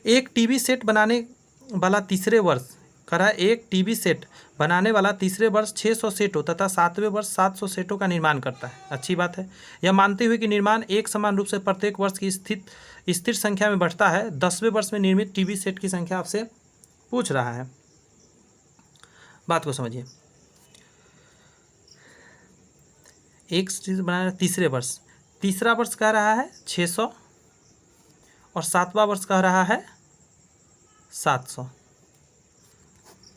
एक टीवी सेट बनाने वाला तीसरे वर्ष करा, एक टीवी सेट बनाने वाला तीसरे वर्ष 600 सेटों तथा 7वें वर्ष 700 सेटों का निर्माण करता है। अच्छी बात है। यह मानते हुए कि निर्माण एक समान रूप से प्रत्येक वर्ष की स्थिर संख्या में बढ़ता है, 10वें वर्ष में निर्मित टीवी सेट की संख्या आपसे पूछ रहा है। बात को समझिए। एक चीज़ बनाना तीसरे वर्ष, तीसरा वर्ष कह रहा है 600 और 7वां वर्ष कह रहा है 700।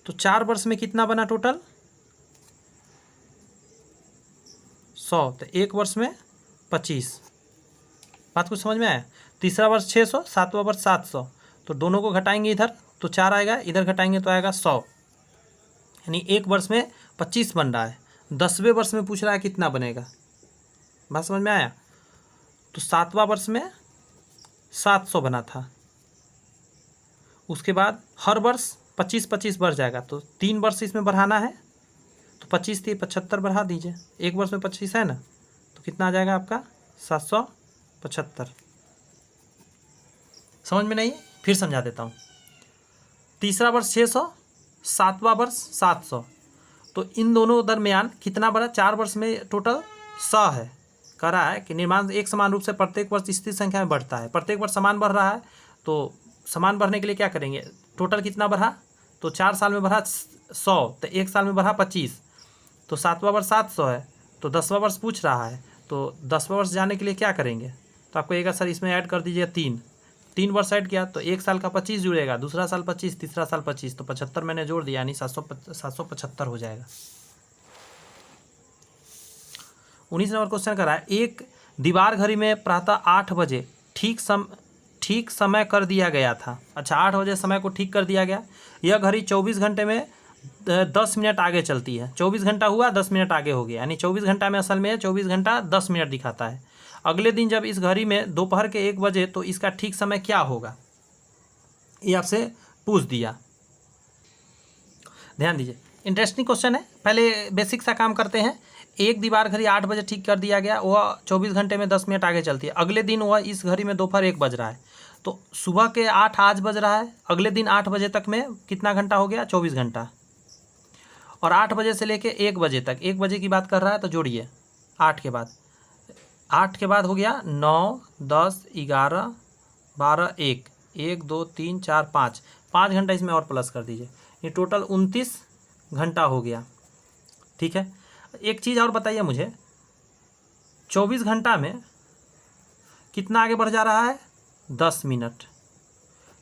तो 4 वर्ष में कितना बना टोटल? 100। तो एक वर्ष में 25। बात कुछ समझ में आया? तीसरा वर्ष 600, 7वां वर्ष 700। तो दोनों को घटाएंगे इधर तो 4 आएगा, इधर घटाएंगे तो आएगा 100। यानी एक वर्ष में 25 बन रहा है। 10वें वर्ष में पूछ रहा है कितना बनेगा। बात समझ में आया? तो 7वां वर्ष में 700 बना था। उसके बाद हर वर्ष 25-25 बढ़ जाएगा, तो 3 वर्ष इसमें बढ़ाना है, तो 25 थी 75 बढ़ा दीजिए। एक वर्ष में 25 है ना, तो कितना आ जाएगा आपका? 775। समझ में नहीं? फिर समझा देता हूँ। तीसरा वर्ष 600, 7वां वर्ष 700। तो इन दोनों दरमियान कितना बढ़ा? 4 वर्ष में टोटल 100 है। कह रहा है कि निर्माण एक समान रूप से प्रत्येक वर्ष स्थिर संख्या में बढ़ता है। प्रत्येक वर्ष समान बढ़ रहा है, तो समान बढ़ने के लिए क्या करेंगे? टोटल कितना बढ़ा? तो 4 साल में बढ़ा 100, तो एक साल में बढ़ा 25। तो 7वां वर्ष 700 है, तो 10वां वर्ष पूछ रहा है, तो 10वां वर्ष जाने के लिए क्या करेंगे? तो आपको एक सर इसमें ऐड कर दीजिए 3 वर्ष ऐड किया तो एक साल का 25 जुड़ेगा, दूसरा साल 25, तीसरा साल 25, तो 75 मैंने जोड़ दिया, यानी 775 हो जाएगा। 19 नंबर क्वेश्चन कर रहा है, एक दीवार घड़ी में प्रातः 8 बजे ठीक समय कर दिया गया था। अच्छा, 8 बजे समय को ठीक कर दिया गया। यह घड़ी 24 घंटे में 10 मिनट आगे चलती है। 24 घंटा हुआ, 10 मिनट आगे हो गया, यानी 24 घंटा में असल में 24 घंटा 10 मिनट दिखाता है। अगले दिन जब इस घड़ी में दोपहर के 1 बजे, तो इसका ठीक समय क्या होगा? ये आपसे पूछ दिया। ध्यान दीजिए, इंटरेस्टिंग क्वेश्चन है। पहले बेसिक सा काम करते हैं। एक दीवार घड़ी 8 बजे ठीक कर दिया गया, वह 24 घंटे में 10 मिनट आगे चलती है। अगले दिन वह इस घड़ी में दोपहर 1 बज रहा है, तो सुबह के 8 आज बज रहा है, अगले दिन 8 बजे तक में कितना घंटा हो गया? 24 घंटा। और 8 बजे से लेके 1 बजे तक, 1 बजे की बात कर रहा है, तो जोड़िए 8 के बाद हो गया 9, 10, 11, 12, 1, 2, 3, 4, 5 घंटा इसमें और प्लस कर दीजिए, ये टोटल 29 घंटा हो गया। ठीक है, एक चीज़ और बताइए मुझे, 24 घंटा में कितना आगे बढ़ जा रहा है? 10 मिनट।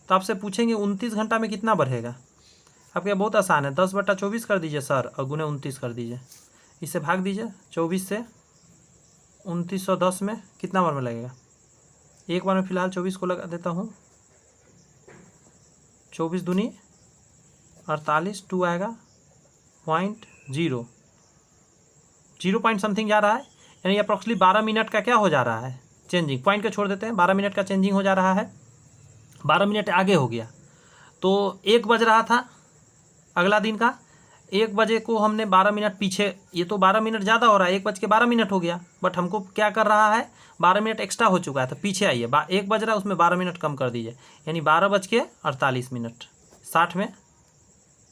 तो आपसे पूछेंगे 29 घंटा में कितना बढ़ेगा? आपके बहुत आसान है, 10/24 कर दीजिए सर, और गुने 29 कर दीजिए। इससे भाग दीजिए, 24 से 2910 में कितना बार में लगेगा? एक बार में फ़िलहाल 24 को लगा देता हूँ। 24 दूनी 48, 2 आएगा 0.0 पॉइंट समथिंग जा रहा है, यानी अप्रॉक्सिमेटली 12 मिनट का क्या हो जा रहा है? चेंजिंग। पॉइंट को छोड़ देते हैं, 12 मिनट का चेंजिंग हो जा रहा है। 12 मिनट आगे हो गया, तो 1 बज रहा था अगला दिन का, 1 बजे को हमने 12 मिनट पीछे, ये तो 12 मिनट ज़्यादा हो रहा है, 1:12 हो गया, बट हमको क्या कर रहा है? 12 मिनट एक्स्ट्रा हो चुका है, तो पीछे आइए, 1 बज रहा है, उसमें 12 मिनट कम कर दीजिए, यानी 12:48, 60 में।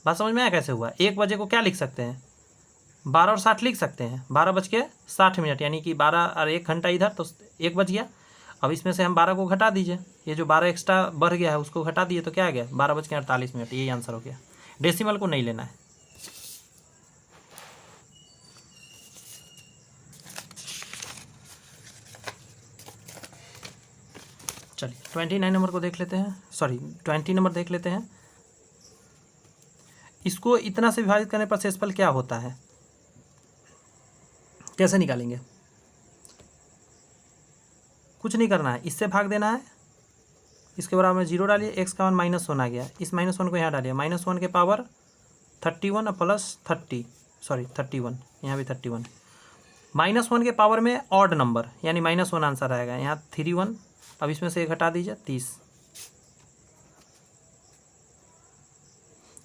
बात समझ में आया कैसे हुआ? 1 बजे को क्या लिख सकते हैं? 12 और 60 लिख सकते हैं, 12:60, यानी कि 12 और 1 घंटा इधर, तो 1 बज गया। अब इसमें से हम 12 को घटा दीजिए, ये जो 12 एक्स्ट्रा बढ़ गया है उसको घटा दिए, तो क्या आ गया? 12:48, यही आंसर हो गया। डेसिमल को नहीं लेना है। चलिए 29 नंबर को देख लेते हैं, 20 नंबर देख लेते हैं। इसको इतना से विभाजित करने पर शेषफल क्या होता है, कैसे निकालेंगे? कुछ नहीं करना है, इससे भाग देना है, इसके बराबर में 0 डालिए, x का मान -1 आ गया, इस -1 को यहाँ डालिए, -1 के पावर 31 और प्लस 31, यहाँ भी 31, -1 के पावर में ऑड नंबर यानी -1 आंसर आएगा, यहाँ 31, अब इसमें से 1 हटा दीजिए 30।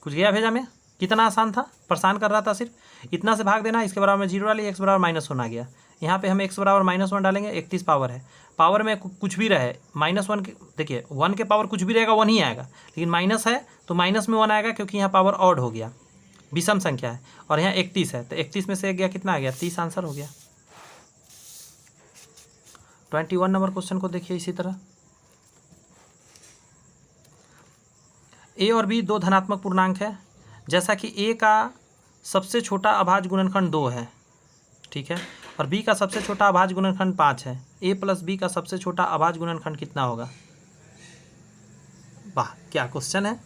कुछ गया भेजा में? कितना आसान था, परेशान कर रहा था सिर्फ। इतना से भाग देना, इसके बराबर में 0 डालिए, x बराबर -1 आ गया, यहाँ पे हम x बराबर -1 डालेंगे, 31 पावर है, पावर में कुछ भी रहे, -1 के देखिए 1 के पावर कुछ भी रहेगा 1 ही आएगा, लेकिन माइनस है तो माइनस में 1 आएगा क्योंकि यहाँ पावर ऑड हो गया, विषम संख्या है, और यहाँ 31 है तो 31 में से 1 गया, कितना आ गया? 30 आंसर हो गया। 21 नंबर क्वेश्चन को देखिए इसी तरह, a और b दो धनात्मक पूर्णांक है, जैसा कि a का सबसे छोटा अभाज्य गुणनखंड 2 है, ठीक है, और b का सबसे छोटा अभाज्य गुणनखंड 5 है, a प्लस b का सबसे छोटा अभाज्य गुणनखंड कितना होगा? वाह क्या क्वेश्चन है,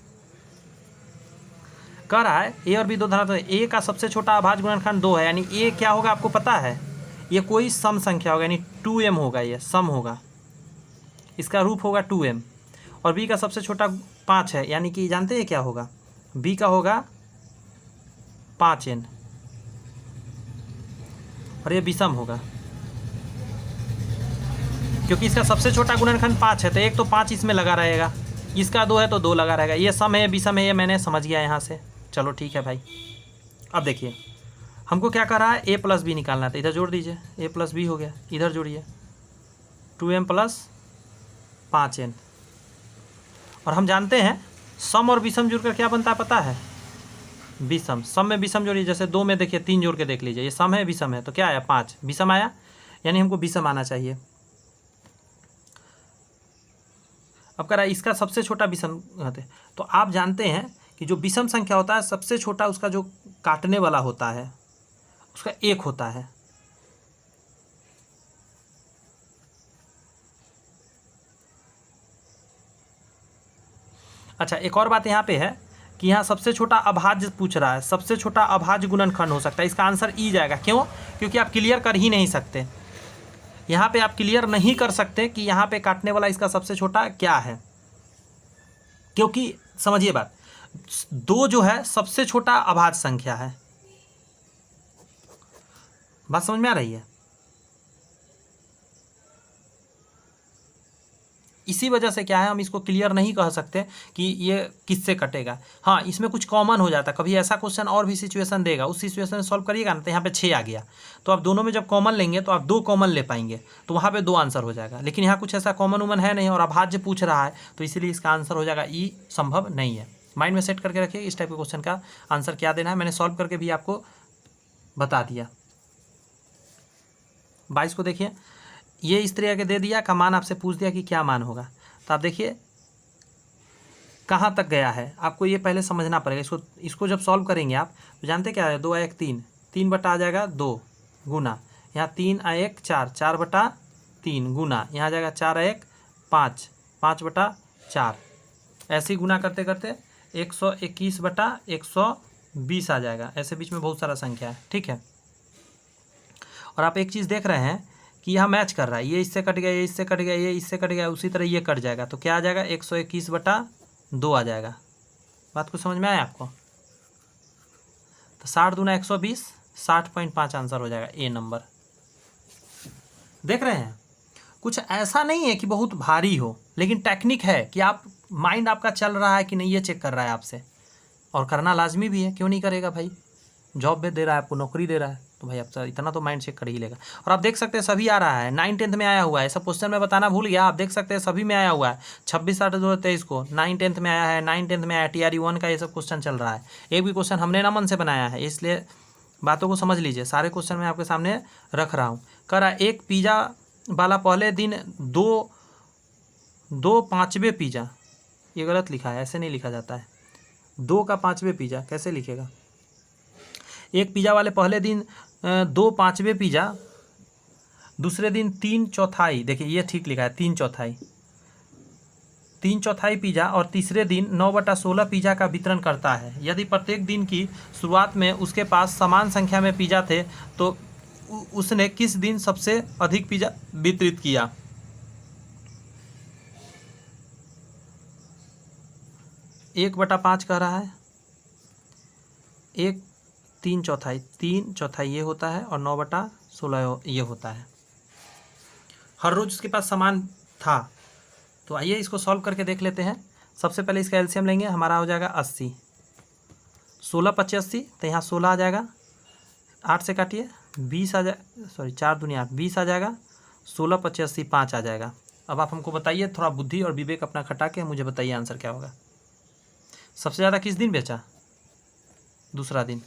कह रहा है a और b दो धनात्मक, a का सबसे छोटा अभाज्य गुणनखंड 2 है, यानी a क्या होगा आपको पता है, ये कोई सम संख्या होगा, यानी 2m होगा, ये सम होगा, इसका रूप होगा 2m, और b का सबसे छोटा 5 है, यानी कि जानते हैं क्या होगा, b का होगा 5n, और ये विषम होगा क्योंकि इसका सबसे छोटा गुणनखंड 5 है, तो एक तो 5 इसमें लगा रहेगा, इसका 2 है तो 2 लगा रहेगा, ये सम है विषम है, ये मैंने समझ गया यहाँ से। चलो ठीक है भाई, अब देखिए हमको क्या कर रहा है, a प्लस बी निकालना था, इधर जोड़ दीजिए, a प्लस बी हो गया, इधर जोड़िए 2m प्लस 5n, और हम जानते हैं सम और विषम जुड़कर क्या बनता है पता है, विषम। सम में विषम जोड़िए, जैसे 2 में देखिए 3 जोड़ के देख लीजिए, ये सम है विषम है, तो क्या आया 5, विषम आया, यानी हमको विषम आना चाहिए। अब कह रहा है इसका सबसे छोटा विषम कहते हैं, तो आप जानते हैं कि जो विषम संख्या होता है सबसे छोटा उसका जो काटने वाला होता है उसका 1 होता है, अच्छा एक और बात यहाँ पे है कि यहाँ सबसे छोटा अभाज्य पूछ रहा है, सबसे छोटा अभाज्य गुणनखंड हो सकता है, इसका आंसर ई जाएगा, क्यों? क्योंकि आप क्लियर कर ही नहीं सकते, यहाँ पे आप क्लियर नहीं कर सकते कि यहाँ पे काटने वाला इसका सबसे छोटा क्या है, क्योंकि समझिए बात, 2 जो है सबसे छोटा अभाज्य संख्या है, बात समझ में आ रही है? इसी वजह से क्या है, हम इसको क्लियर नहीं कह सकते कि ये किससे कटेगा। हाँ इसमें कुछ कॉमन हो जाता है, कभी ऐसा क्वेश्चन और भी सिचुएशन देगा, उस सिचुएशन में सॉल्व करिएगा ना, तो यहाँ पे 6 आ गया, तो आप दोनों में जब कॉमन लेंगे तो आप 2 कॉमन ले पाएंगे, तो वहाँ पे 2 आंसर हो जाएगा, लेकिन यहाँ कुछ ऐसा कॉमन उमन है नहीं और अभाज्य पूछ रहा है, तो इसीलिए इसका आंसर हो जाएगा ई, संभव नहीं है। माइंड में सेट करके रखिए इस टाइप के क्वेश्चन का आंसर क्या देना है, मैंने सॉल्व करके भी आपको बता दिया। 22 को देखिए, ये इस तरह के दे दिया का मान आपसे पूछ दिया कि क्या मान होगा, तो आप देखिए कहाँ तक गया है, आपको ये पहले समझना पड़ेगा। इसको जब सॉल्व करेंगे आप तो जानते क्या है, 2 आ 1 3, 3 बटा आ जाएगा 2 गुना, यहाँ 3 आ 1 4, 4 बटा 3 गुना, यहाँ आ जाएगा 4 आ 1 5, 5 बटा 4, ऐसे ही गुना करते करते 121 बटा 120 आ जाएगा, ऐसे बीच में बहुत सारा संख्या है, ठीक है। और आप एक चीज़ देख रहे हैं कि यह मैच कर रहा है, ये इससे कट गया, ये इससे कट गया, ये इससे कट गया, उसी तरह ये कट जाएगा, तो क्या आ जाएगा 121 बटा 2 आ जाएगा। बात को समझ में आया आपको? तो 60 दूना 120, 60.5 आंसर हो जाएगा, ए नंबर। देख रहे हैं कुछ ऐसा नहीं है कि बहुत भारी हो, लेकिन टेक्निक है कि आप माइंड आपका चल रहा है कि नहीं ये चेक कर रहा है आपसे, और करना लाजमी भी है, क्यों नहीं करेगा भाई, जॉब भी दे रहा है आपको, नौकरी दे रहा है, तो भाई आपसे इतना तो माइंड चेक कर ही लेगा। और आप देख सकते हैं सभी आ रहा है, 9 10th में आया हुआ है, सब क्वेश्चन में बताना भूल गया, आप देख सकते हैं सभी में आया हुआ है, 26 8 2023 को 9 10th में आया है, 9 10th में आया, TRE 1 का ये सब क्वेश्चन चल रहा है, एक भी क्वेश्चन हमने ना मन से बनाया है, इसलिए बातों को समझ लीजिए, सारे क्वेश्चन मैं आपके सामने रख रहा हूँ। कह रहा एक पिज़्ज़ा वाला पहले दिन दो पाँचवें पिज़्ज़ा, ये गलत लिखा है, ऐसे नहीं लिखा जाता है, 2 का 5वें पिज़्ज़ा कैसे लिखेगा, एक पिज़्ज़ा वाले पहले दिन 2 5वें पिज़्ज़ा, दूसरे दिन 3 चौथाई, देखिए ये ठीक लिखा है 3 चौथाई, 3/4 पिज़्ज़ा और तीसरे दिन 9/16 पिज़्ज़ा का वितरण करता है। यदि प्रत्येक दिन की शुरुआत में उसके पास समान संख्या में पिज़्ज़ा थे तो उसने किस दिन सबसे अधिक पिज़्ज़ा वितरित किया? 1/5 कह रहा है, 3/4 ये होता है और 9/16 ये होता है। हर रोज़ उसके पास सामान था। तो आइए इसको सॉल्व करके देख लेते हैं। सबसे पहले इसका एलसीएम लेंगे, हमारा हो जाएगा 80। 16 × 25 80, तो यहाँ 16 आ जाएगा। 8 से काटिए, 20 आ जाए, सॉरी 4 दूनी 8, 20 आ जाएगा। 16 × 25 80, 5 आ जाएगा। अब आप हमको बताइए, थोड़ा बुद्धि और विवेक अपना खटा के मुझे बताइए आंसर क्या होगा। सबसे ज़्यादा किस दिन बेचा? दूसरा दिन।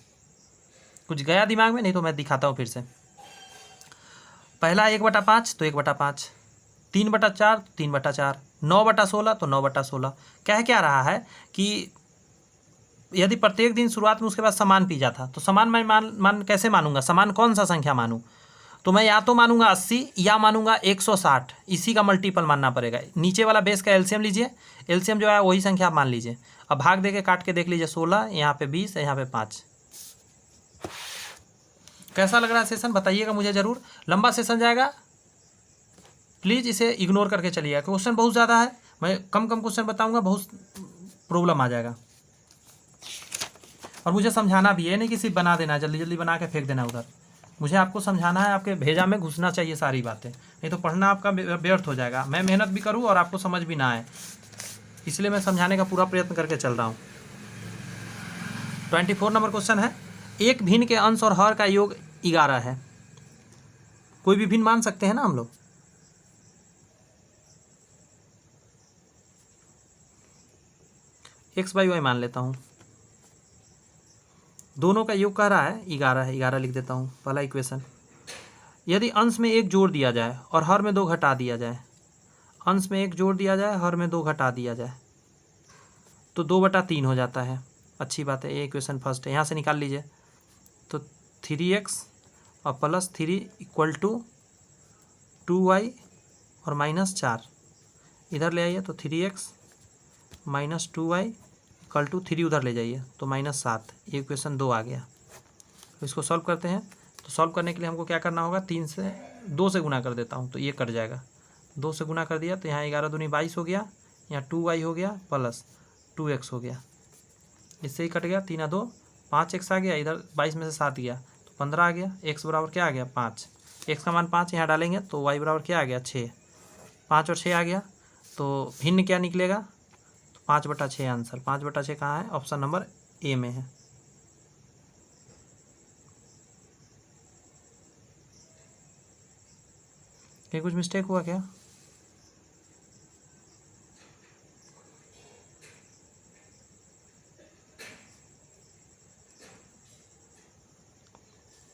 कुछ गया दिमाग में? नहीं तो मैं दिखाता हूँ फिर से। पहला 1/5 तो 1/5, 3/4 तो 3/4, 9/16 तो 9/16। क्या रहा है कि यदि प्रत्येक दिन शुरुआत में उसके पास समान पिज़्ज़ा था तो समान मैं मान कैसे मानूंगा? समान कौन सा संख्या मानूं? तो मैं या तो मानूंगा 80 या मानूंगा 160। इसी का मल्टीपल मानना पड़ेगा। नीचे वाला बेस का एलसीएम लीजिए, एलसीएम जो है वही संख्या आप मान लीजिए। अब भाग दे के काट के देख लीजिए, 16 यहाँ पे 20 यहाँ पे 5। कैसा लग रहा है सेशन? बताइएगा मुझे ज़रूर। लंबा सेशन जाएगा, प्लीज़ इसे इग्नोर करके चलिएगा। क्वेश्चन बहुत ज़्यादा है, मैं कम क्वेश्चन बताऊँगा, बहुत प्रॉब्लम आ जाएगा। और मुझे समझाना भी है, नहीं कि सिर्फ बना देना, जल्दी जल्दी बना के फेंक देना उधर। मुझे आपको समझाना है, आपके भेजा में घुसना चाहिए सारी बातें, नहीं तो पढ़ना आपका व्यर्थ हो जाएगा। मैं मेहनत भी करूँ और आपको समझ भी ना आए, इसलिए मैं समझाने का पूरा प्रयत्न करके चल रहा हूँ। 24 नंबर क्वेश्चन है, एक भिन्न के अंश और हर का योग 11 है। कोई भी भिन्न मान सकते हैं ना हम लोग। x/y मान लेता हूँ। दोनों का योग कह रहा है 11 है, 11 लिख देता हूँ। पहला इक्वेशन, यदि अंश में 1 जोड़ दिया जाए और हर में 2 घटा दिया जाए, अंश में 1 जोड़ दिया जाए, हर में 2 घटा दिया जाए, तो 2/3 हो जाता है। अच्छी बात है, ये इक्वेशन फर्स्ट है, यहाँ से निकाल लीजिए। तो 3x और +3 = 2y और -4 इधर ले आइए, तो 3x - 2y = 3 उधर ले जाइए तो -7। ये इक्वेशन 2 आ गया। तो इसको सॉल्व करते हैं। तो सॉल्व करने के लिए हमको क्या करना होगा? 2 से गुना कर देता हूँ तो ये कट जाएगा। 2 से गुना कर दिया तो यहाँ 11 दूनी 22 हो गया, यहाँ 2y हो गया प्लस 2x हो गया, इससे ही कट गया। 3 2 5x आ गया, इधर 22 में से 7 गया तो 15 आ गया। x बराबर क्या आ गया? 5। x का मान 5 यहाँ डालेंगे तो y बराबर क्या आ गया? 6। 5 और 6 आ गया, तो भिन्न क्या निकलेगा? तो 5/6 आंसर। 5/6 कहाँ है? ऑप्शन नंबर ए में है। क्या कुछ मिस्टेक हुआ क्या?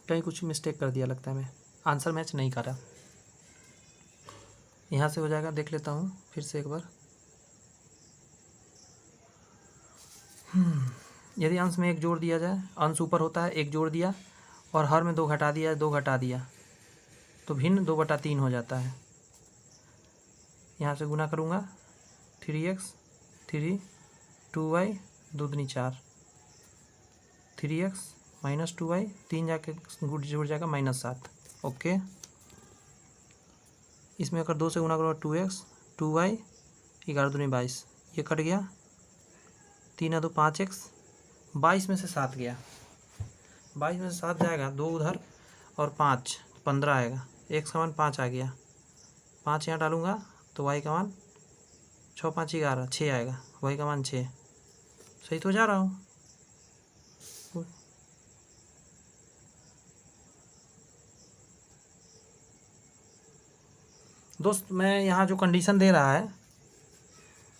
कहीं कुछ मिस्टेक कर दिया लगता है, मैं आंसर मैच नहीं कर रहा। यहाँ से हो जाएगा, देख लेता हूँ फिर से एक बार। यदि अंश में 1 जोड़ दिया जाए, अंश ऊपर होता है, 1 जोड़ दिया और हर में 2 घटा दिया, 2 घटा दिया, तो भिन्न 2/3 हो जाता है। यहाँ से गुना करूँगा, 3x 3 2y 2 दूनी 4, 3x - 2y 3 जाके जुड़ जाएगा -7। ओके, इसमें अगर 2 से गुना करूँगा 2x 2y 11 दूनी 22, ये कट गया। 3 2 5x, 22 में से 7 गया, 22 में से 7 जाएगा, 2 उधर और 5 15 आएगा। x का मान 5 आ गया, 5 यहाँ डालूंगा तो y का मान 6 5 11 6 आएगा, y का मान 6। सही तो जा रहा हूँ? दोस्त मैं यहाँ जो कंडीशन दे रहा है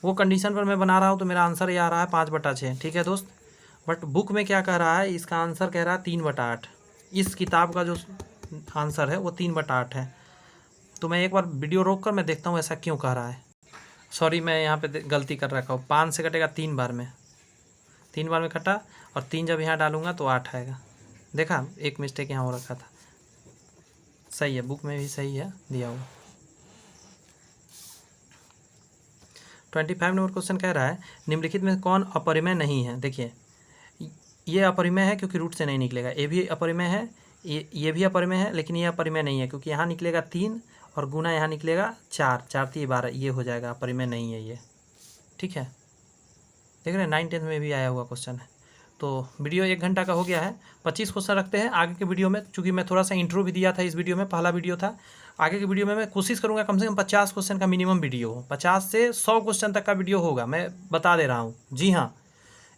वो कंडीशन पर मैं बना रहा हूँ, तो मेरा आंसर ये आ रहा है 5/6। ठीक है दोस्त, बट बुक में क्या कह रहा है? इसका आंसर कह रहा है 3/8। इस किताब का जो आंसर है वो 3/8 है। तो मैं एक बार वीडियो रोक कर मैं देखता हूँ ऐसा क्यों कह रहा है। सॉरी, मैं यहाँ पे गलती कर रखा हूँ। 5 से कटेगा 3 बार में, 3 बार में कटा, और 3 जब यहाँ डालूंगा तो 8 आएगा। देखा, एक मिस्टेक यहाँ हो रखा था। सही है, बुक में भी सही है दिया हुआ। 25 नंबर क्वेश्चन कह रहा है निम्नलिखित में कौन अपरिमेय नहीं है। देखिए ये अपरिमेय है क्योंकि रूट से नहीं निकलेगा, ये भी अपरिमेय है, ये भी अपरिमेय है, लेकिन ये अपरिमेय नहीं है क्योंकि यहाँ निकलेगा 3 और गुना यहाँ निकलेगा 4, 4 3 12, ये हो जाएगा, अपरिमेय नहीं है ये। ठीक है, देख रहे हैं 9 10 में भी आया हुआ क्वेश्चन है। तो वीडियो 1 घंटा का हो गया है, 25 क्वेश्चन रखते हैं आगे के वीडियो में। चूँकि मैं थोड़ा सा इंट्रो भी दिया था इस वीडियो में, पहला वीडियो था। आगे के वीडियो में मैं कोशिश करूँगा कम से कम 50 क्वेश्चन का मिनिमम वीडियो हो, 50 से 100 क्वेश्चन तक का वीडियो होगा, मैं बता दे रहा हूँ। जी हाँ,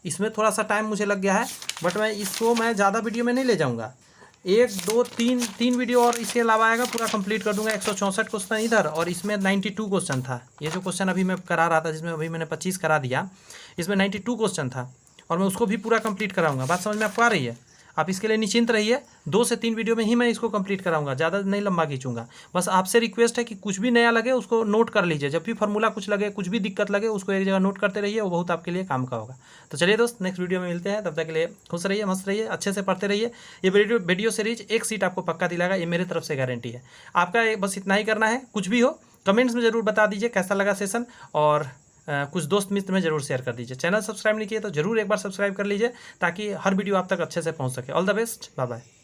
इसमें थोड़ा सा टाइम मुझे लग गया है, बट मैं ज़्यादा वीडियो में नहीं ले जाऊँगा। 1 2 3 वीडियो और इसके अलावा आएगा, पूरा कंप्लीट कर दूंगा। 164 क्वेश्चन इधर और इसमें 92 क्वेश्चन था। ये जो क्वेश्चन अभी मैं करा रहा था, जिसमें अभी मैंने 25 करा दिया, इसमें 92 क्वेश्चन था और मैं उसको भी पूरा कंप्लीट कराऊंगा। बात समझ में आपको आ रही है? आप इसके लिए निश्चिंत रहिए, 2 से 3 वीडियो में ही मैं इसको कंप्लीट कराऊंगा, ज़्यादा नहीं लंबा खींचूंगा। बस आपसे रिक्वेस्ट है कि कुछ भी नया लगे उसको नोट कर लीजिए, जब भी फार्मूला कुछ लगे, कुछ भी दिक्कत लगे, उसको एक जगह नोट करते रहिए, वो बहुत आपके लिए काम का होगा। तो चलिए दोस्त, नेक्स्ट वीडियो में मिलते हैं, तब तक के लिए खुश रहिए, मस्त रहिए, अच्छे से पढ़ते रहिए। ये वीडियो सीरीज 1 सीट आपको पक्का दिलाएगा, ये मेरी तरफ से गारंटी है। आपका बस इतना ही करना है, कुछ भी हो कमेंट्स में ज़रूर बता दीजिए कैसा लगा सेशन, और कुछ दोस्त मित्र में ज़रूर शेयर कर दीजिए। चैनल सब्सक्राइब नहीं किए तो ज़रूर एक बार सब्सक्राइब कर लीजिए, ताकि हर वीडियो आप तक अच्छे से पहुंच सके। All the best, bye bye.